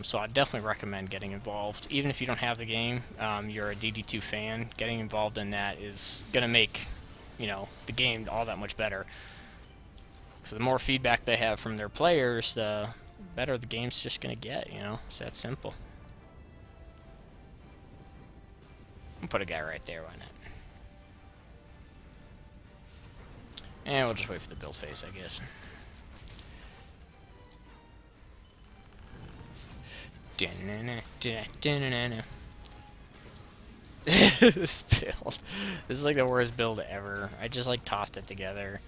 So I definitely recommend getting involved. Even if you don't have the game, you're a DD2 fan, getting involved in that is going to make, you know, the game all that much better. So the more feedback they have from their players, the better the game's just going to get, you know? It's that simple. I'll put a guy right there, why not? And we'll just wait for the build phase, I guess. This build. This is like the worst build ever. I just like tossed it together.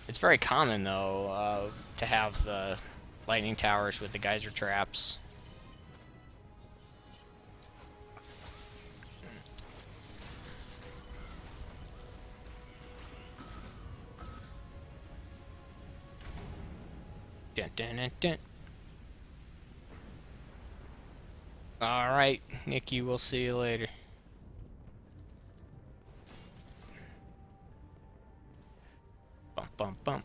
It's very common though to have the lightning towers with the geyser traps. Dun, dun, dun, dun. Alright, Nikki, we'll see you later. Bump, bump, bump.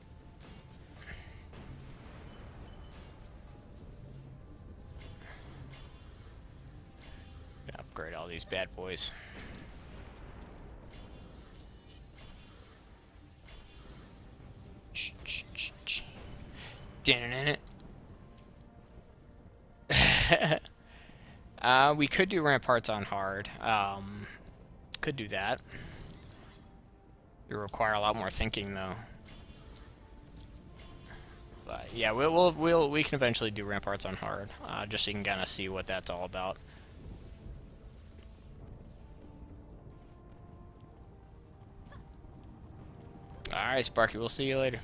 Upgrade all these bad boys. We could do ramparts on hard. Could do that. It would require a lot more thinking, though. But yeah, we can eventually do ramparts on hard, just so you can kind of see what that's all about. All right, Sparky, we'll see you later.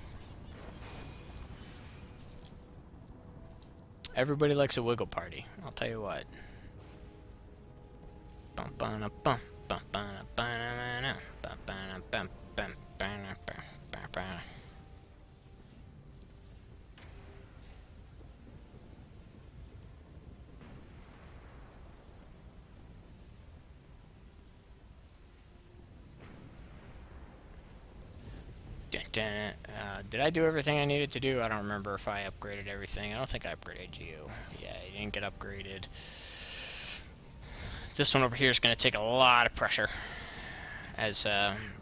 Everybody likes a wiggle party, I'll tell you what. Did I do everything I needed to do? I don't remember if I upgraded everything. I don't think I upgraded you. Yeah, you didn't get upgraded. This one over here is going to take a lot of pressure as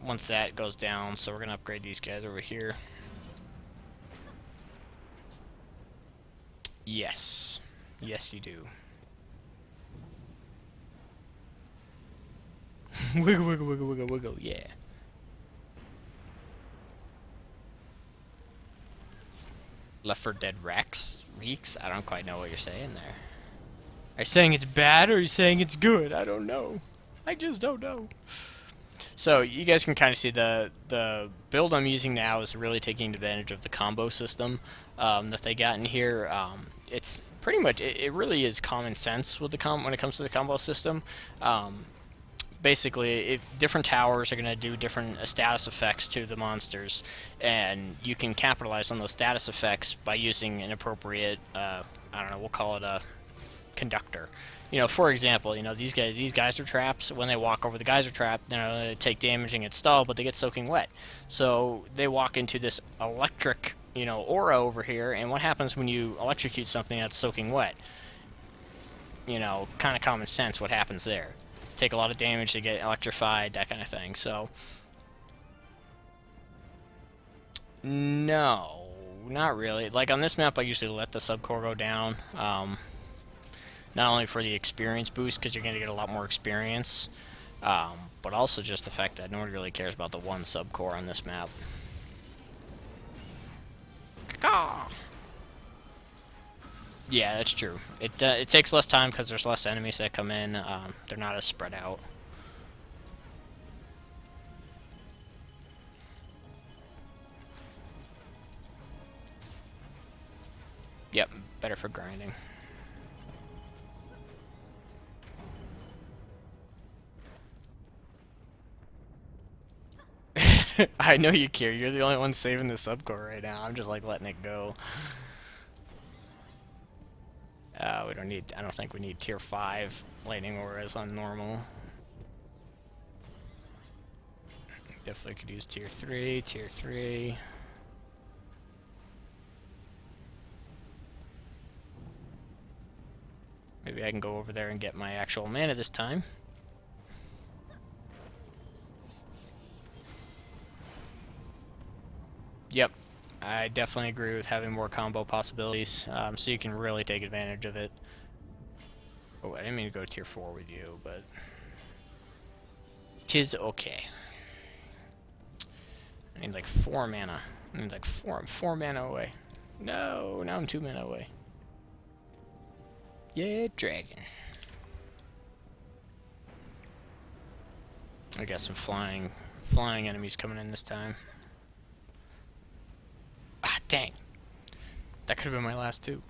once that goes down, so we're going to upgrade these guys over here. Yes. Yes, you do. Wiggle, wiggle, wiggle, wiggle, wiggle, yeah. Left 4 Dead Rex? Reeks? I don't quite know what you're saying there. Are you saying it's bad or are you saying it's good? I don't know. I just don't know. So you guys can kind of see the build I'm using now is really taking advantage of the combo system that they got in here. It's pretty much, it really is common sense with when it comes to the combo system. Basically, different towers are going to do different status effects to the monsters, and you can capitalize on those status effects by using an appropriate, I don't know, we'll call it a conductor. You know, for example, you know, these geyser traps, when they walk over the geyser trap, you know, they take damage and get stalled, but they get soaking wet. So they walk into this electric, you know, aura over here, and what happens when you electrocute something that's soaking wet? You know, kind of common sense what happens there. Take a lot of damage to get electrified, that kind of thing. So no, not really. Like on this map, I usually let the subcore go down, not only for the experience boost, because you're going to get a lot more experience, but also just the fact that nobody really cares about the one subcore on this map. Yeah, that's true. It takes less time because there's less enemies that come in. They're not as spread out. Yep, better for grinding. I know you care. You're the only one saving the subcore right now. I'm just like letting it go. We don't need. I don't think we need tier 5 lightning auras on normal. Definitely could use tier 3. Tier 3. Maybe I can go over there and get my actual mana this time. Yep, I definitely agree with having more combo possibilities, so you can really take advantage of it. Oh, I didn't mean to go tier 4 with you, but 'tis okay. I need like 4 mana. I need like 4 mana away. No, now I'm 2 mana away. Yeah, dragon. I got some flying enemies coming in this time. Ah, dang. That could have been my last 2.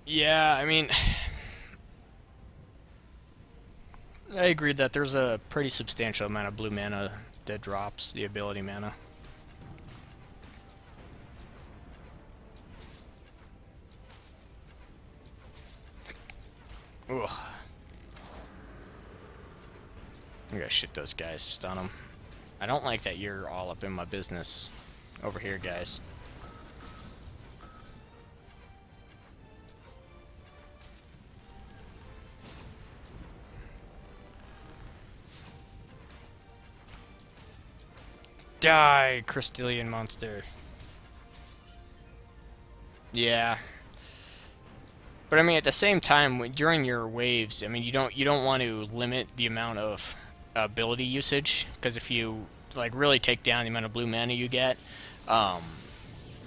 Yeah, I mean, I agree that there's a pretty substantial amount of blue mana that drops, the ability mana. Ugh. I'm gonna shoot those guys, stun them. I don't like that you're all up in my business over here, guys. Die, Crystallian monster. Yeah. But I mean, at the same time, during your waves, I mean, you don't want to limit the amount of ability usage, because if you like really take down the amount of blue mana you get, um,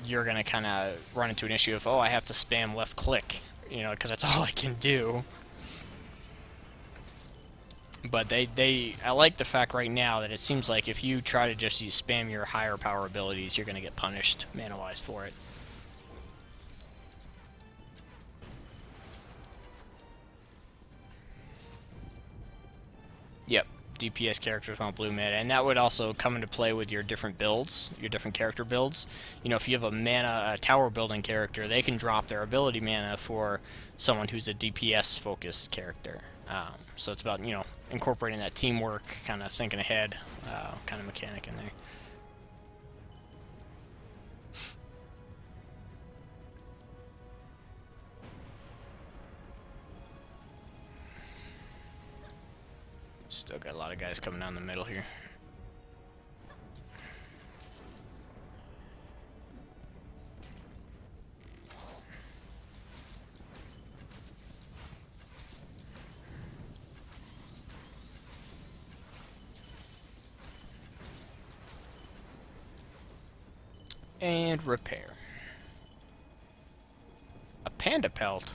you're gonna kind of run into an issue of, oh, I have to spam left click, you know, because that's all I can do. But I like the fact right now that it seems like if you try to just spam your higher power abilities, you're gonna get punished mana-wise for it. Yep, DPS characters want blue mana, and that would also come into play with your different builds, your different character builds. You know, if you have a tower building character, they can drop their ability mana for someone who's a DPS focused character. So it's about, you know, incorporating that teamwork, kind of thinking ahead, kind of mechanic in there. Still got a lot of guys coming down the middle here. And repair. A panda pelt.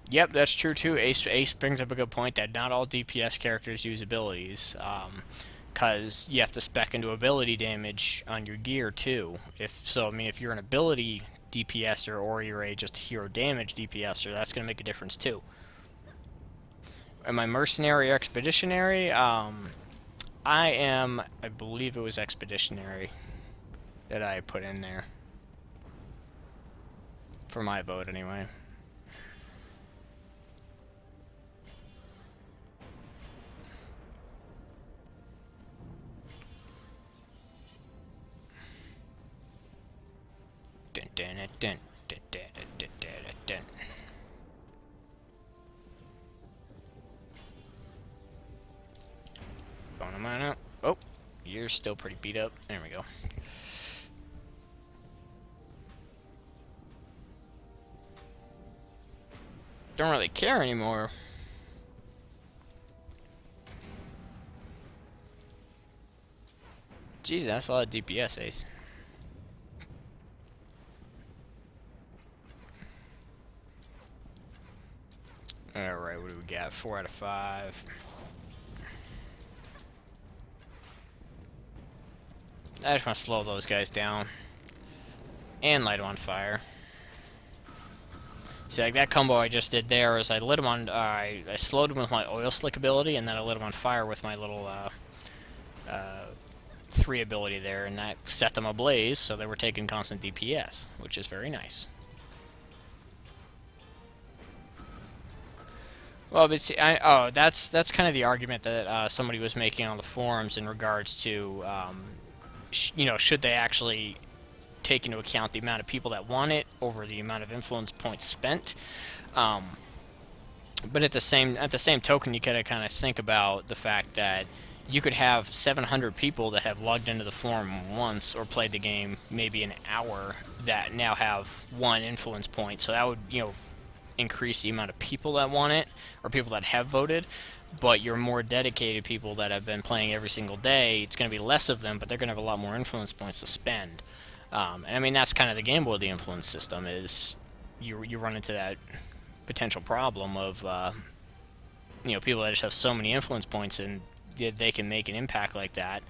Yep, that's true too. Ace brings up a good point that not all DPS characters use abilities, because you have to spec into ability damage on your gear too. I mean, if you're an ability DPSer or you're a just hero damage DPSer, that's going to make a difference too. Am I mercenary or expeditionary? I believe it was expeditionary that I put in there. For my vote, anyway. Dun, dun, dun, dun, dun, dun, dun, dun. Going mine up. Oh, you're still pretty beat up. There we go. Don't really care anymore. Jeez, that's a lot of DPS, Ace. Alright, what do we got? 4 out of 5. I just want to slow those guys down. And light them on fire. See, like that combo I just did there is I lit them on... I slowed them with my oil slick ability, and then I lit them on fire with my little 3 ability there, and that set them ablaze, so they were taking constant DPS, which is very nice. Well, but see, that's kind of the argument that somebody was making on the forums in regards to, you know, should they actually take into account the amount of people that want it over the amount of influence points spent. But at the same token, you gotta kind of think about the fact that you could have 700 people that have logged into the forum once or played the game maybe an hour that now have 1 influence point. So that would, you know, increase the amount of people that want it, or people that have voted. But your more dedicated people that have been playing every single day, it's going to be less of them, but they're going to have a lot more influence points to spend. And I mean, that's kind of the gamble of the influence system, is you run into that potential problem of, you know, people that just have so many influence points and they can make an impact like that.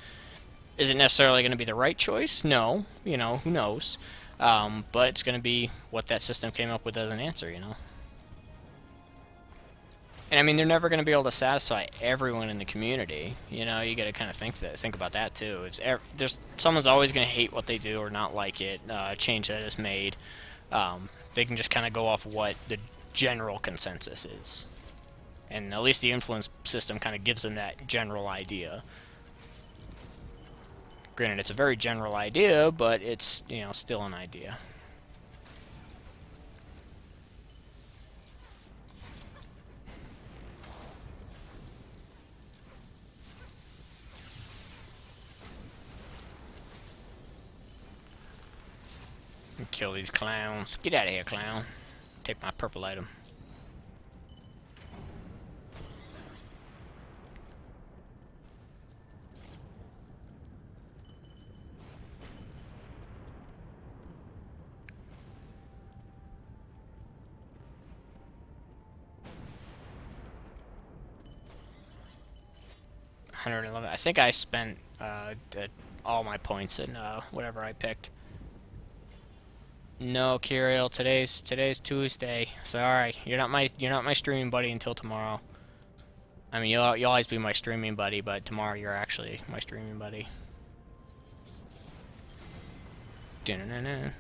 Is it necessarily going to be the right choice? No. You know, who knows? But it's going to be what that system came up with as an answer, you know? And I mean, they're never going to be able to satisfy everyone in the community. You know, you got to kind of think about that too. There's someone's always going to hate what they do or not like it. Change that is made. they can just kind of go off what the general consensus is. And at least the influence system kind of gives them that general idea. Granted, it's a very general idea, but it's, you know, still an idea. Kill these clowns. Get out of here, clown. Take my purple item. $111. I think I spent all my points in whatever I picked. No, Kirill, today's Tuesday. Sorry, you're not my streaming buddy until tomorrow. I mean, you'll always be my streaming buddy, but tomorrow you're actually my streaming buddy. Dun-dun-dun-dun.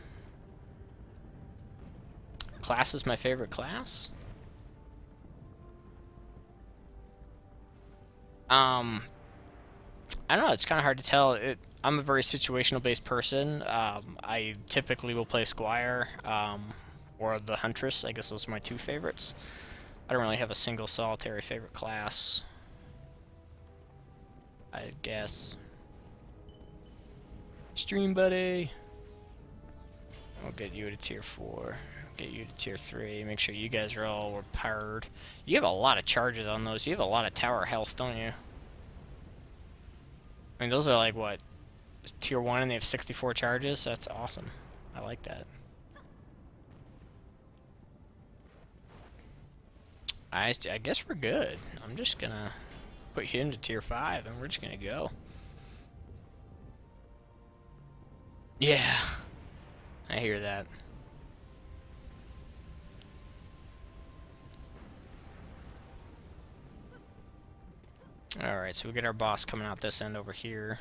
Class is my favorite class? I don't know, it's kind of hard to tell. I'm a very situational based person. I typically will play Squire, or the Huntress. I guess those are my two favorites. I don't really have a single solitary favorite class, I guess. Stream buddy. I'll get you to tier 4. Get you to tier 3. Make sure you guys are all powered. You have a lot of charges on those. You have a lot of tower health, don't you? I mean, those are like, what, tier 1 and they have 64 charges? That's awesome. I like that. I guess we're good. I'm just gonna put you into tier 5 and we're just gonna go. Yeah. I hear that. Alright, so we get our boss coming out this end over here.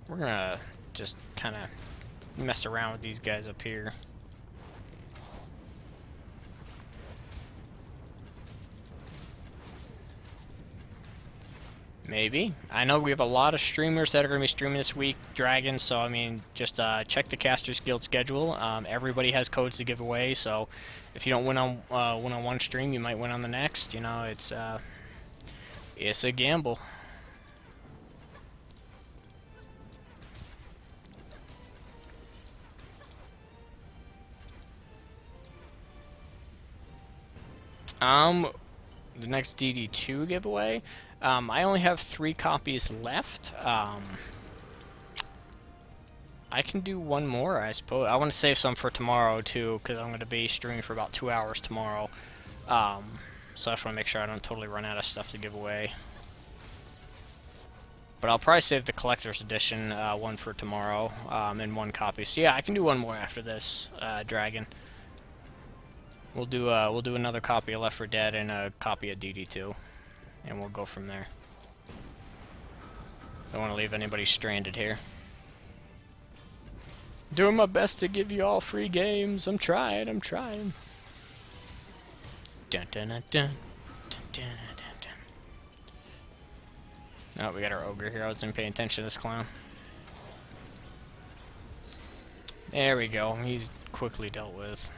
We're gonna just kind of mess around with these guys up here. Maybe. I know we have a lot of streamers that are going to be streaming this week, Dragon, so I mean, just check the Casters Guild schedule. Everybody has codes to give away, so if you don't win on one stream, you might win on the next. You know, it's a gamble. The next DD2 giveaway. I only have 3 copies left. I can do one more, I suppose. I want to save some for tomorrow, too, because I'm going to be streaming for about 2 hours tomorrow. So I just want to make sure I don't totally run out of stuff to give away. But I'll probably save the Collector's Edition one for tomorrow, and 1 copy. So yeah, I can do one more after this, Dragon. We'll do another copy of Left 4 Dead and a copy of DD2. And we'll go from there. Don't want to leave anybody stranded here. Doing my best to give you all free games. I'm trying. Dun, dun, dun, dun, dun, dun, dun, dun. Oh, we got our ogre here. I wasn't paying attention to this clown. There we go. He's quickly dealt with.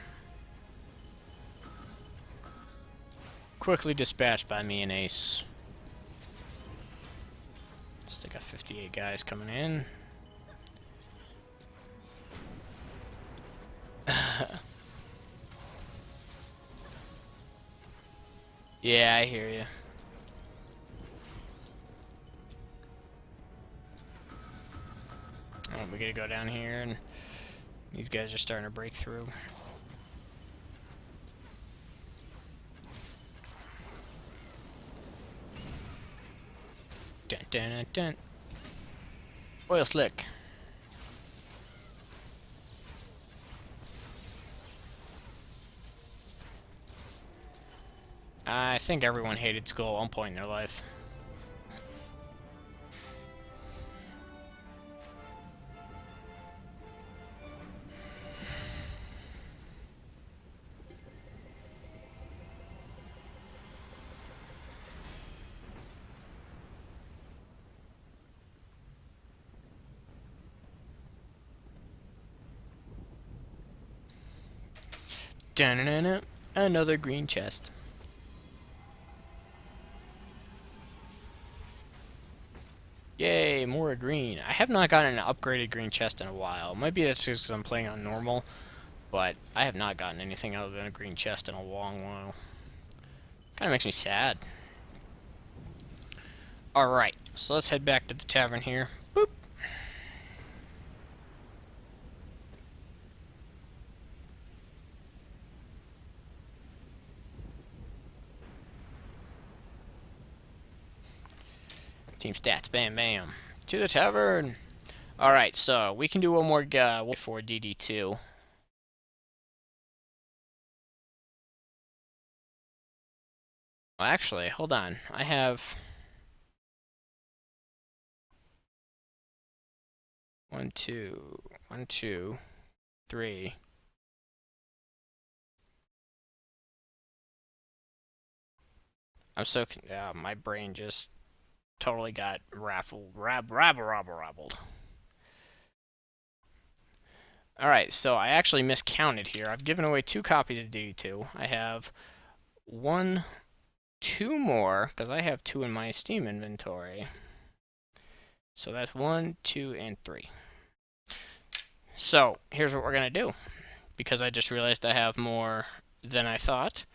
Quickly dispatched by me and Ace. Still got 58 guys coming in. Yeah, I hear you. Oh, we gotta go down here, and these guys are starting to break through. Dun, dun, dun, dun. Oil slick. I think everyone hated school at one point in their life. Dun-dun-dun-dun. Another green chest. Yay, more green. I have not gotten an upgraded green chest in a while. Maybe that's just because I'm playing on normal, but I have not gotten anything other than a green chest in a long while. Kind of makes me sad. Alright, so let's head back to the tavern here. Boop. Team stats, bam, bam. To the tavern. Alright, so we can do one more for DD2. Well, actually, hold on. I have... 1, 2, 1, 2, 3. I'm so... my brain just totally got rabbled. Alright, so I actually miscounted here. I've given away 2 copies of DD2. I have 2 more, because I have 2 in my Steam inventory. So that's 1, 2, and 3. So, here's what we're going to do. Because I just realized I have more than I thought.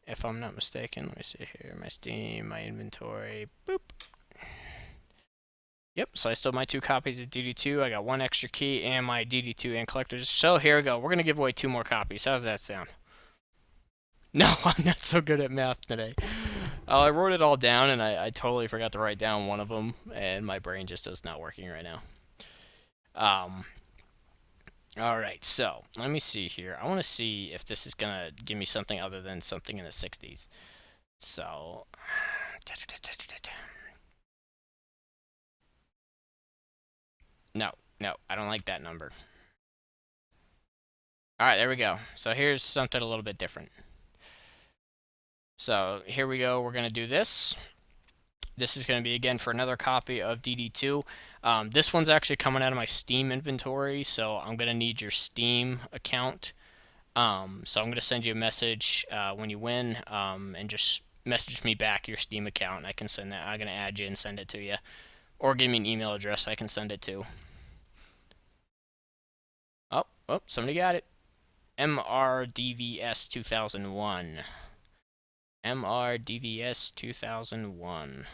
If I'm not mistaken, let me see here. My Steam, my inventory, boop. Yep, so I still have my 2 copies of DD2. I got 1 extra key and my DD2 and collectors. So here we go. We're going to give away 2 more copies. How's that sound? No, I'm not so good at math today. I wrote it all down and I totally forgot to write down one of them. And my brain just is not working right now. Alright, so let me see here. I want to see if this is going to give me something other than something in the 60s. So... No, I don't like that number. Alright, there we go. So here's something a little bit different. So here we go. We're going to do this. This is going to be, again, for another copy of DD2. This one's actually coming out of my Steam inventory, so I'm going to need your Steam account. So I'm going to send you a message when you win, and just message me back your Steam account, and I can send that. I'm going to add you and send it to you. Or give me an email address I can send it to. Oh, somebody got it. MRDVS 2001. MRDVS 2001.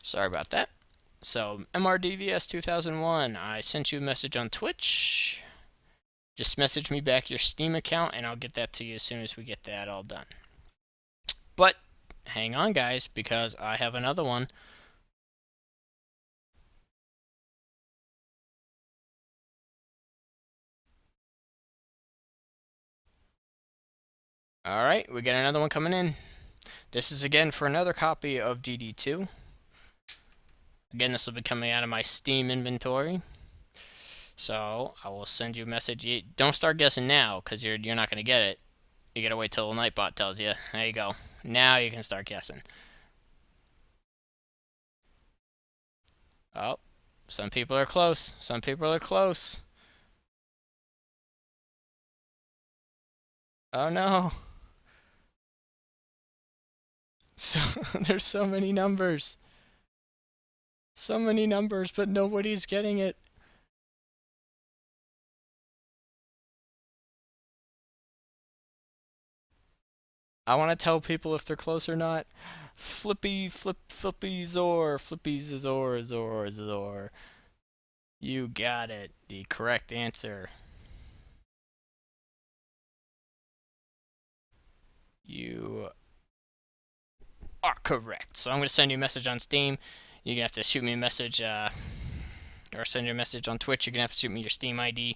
Sorry about that. So, MRDVS 2001, I sent you a message on Twitch. Just message me back your Steam account, and I'll get that to you as soon as we get that all done. But, hang on, guys, because I have another one. Alright, we got another one coming in. This is, again, for another copy of DD2. Again, this will be coming out of my Steam inventory. So, I will send you a message. Don't start guessing now, because you're not going to get it. You gotta wait till the Nightbot tells you. There you go. Now you can start guessing. Oh, some people are close. Some people are close. Oh no. So, there's so many numbers. So many numbers, but nobody's getting it. I want to tell people if they're close or not. Flippy Zor. You got it. The correct answer. You are correct. So I'm going to send you a message on Steam. You're going to have to shoot me a message, or send you a message on Twitch. You're going to have to shoot me your Steam ID.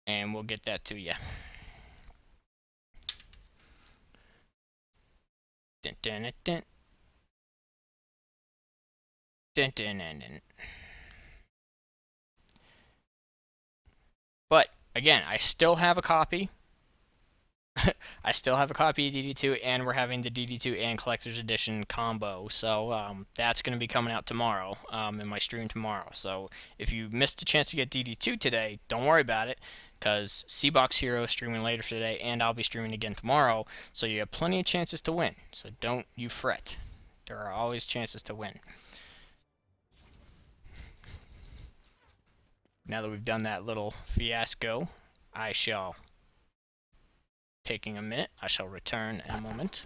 And we'll get that to you. Dun, dun, dun, dun. Dun, dun, dun, dun. But, again, I still have a copy I still have a copy of DD2, and we're having the DD2 and Collector's Edition combo. So that's going to be coming out tomorrow in my stream tomorrow. So if you missed a chance to get DD2 today, don't worry about it, because C-Box Hero is streaming later today, and I'll be streaming again tomorrow. So you have plenty of chances to win. So don't you fret. There are always chances to win. Now that we've done that little fiasco, I shall, taking a minute, I shall return in a moment.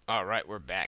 All right, we're back.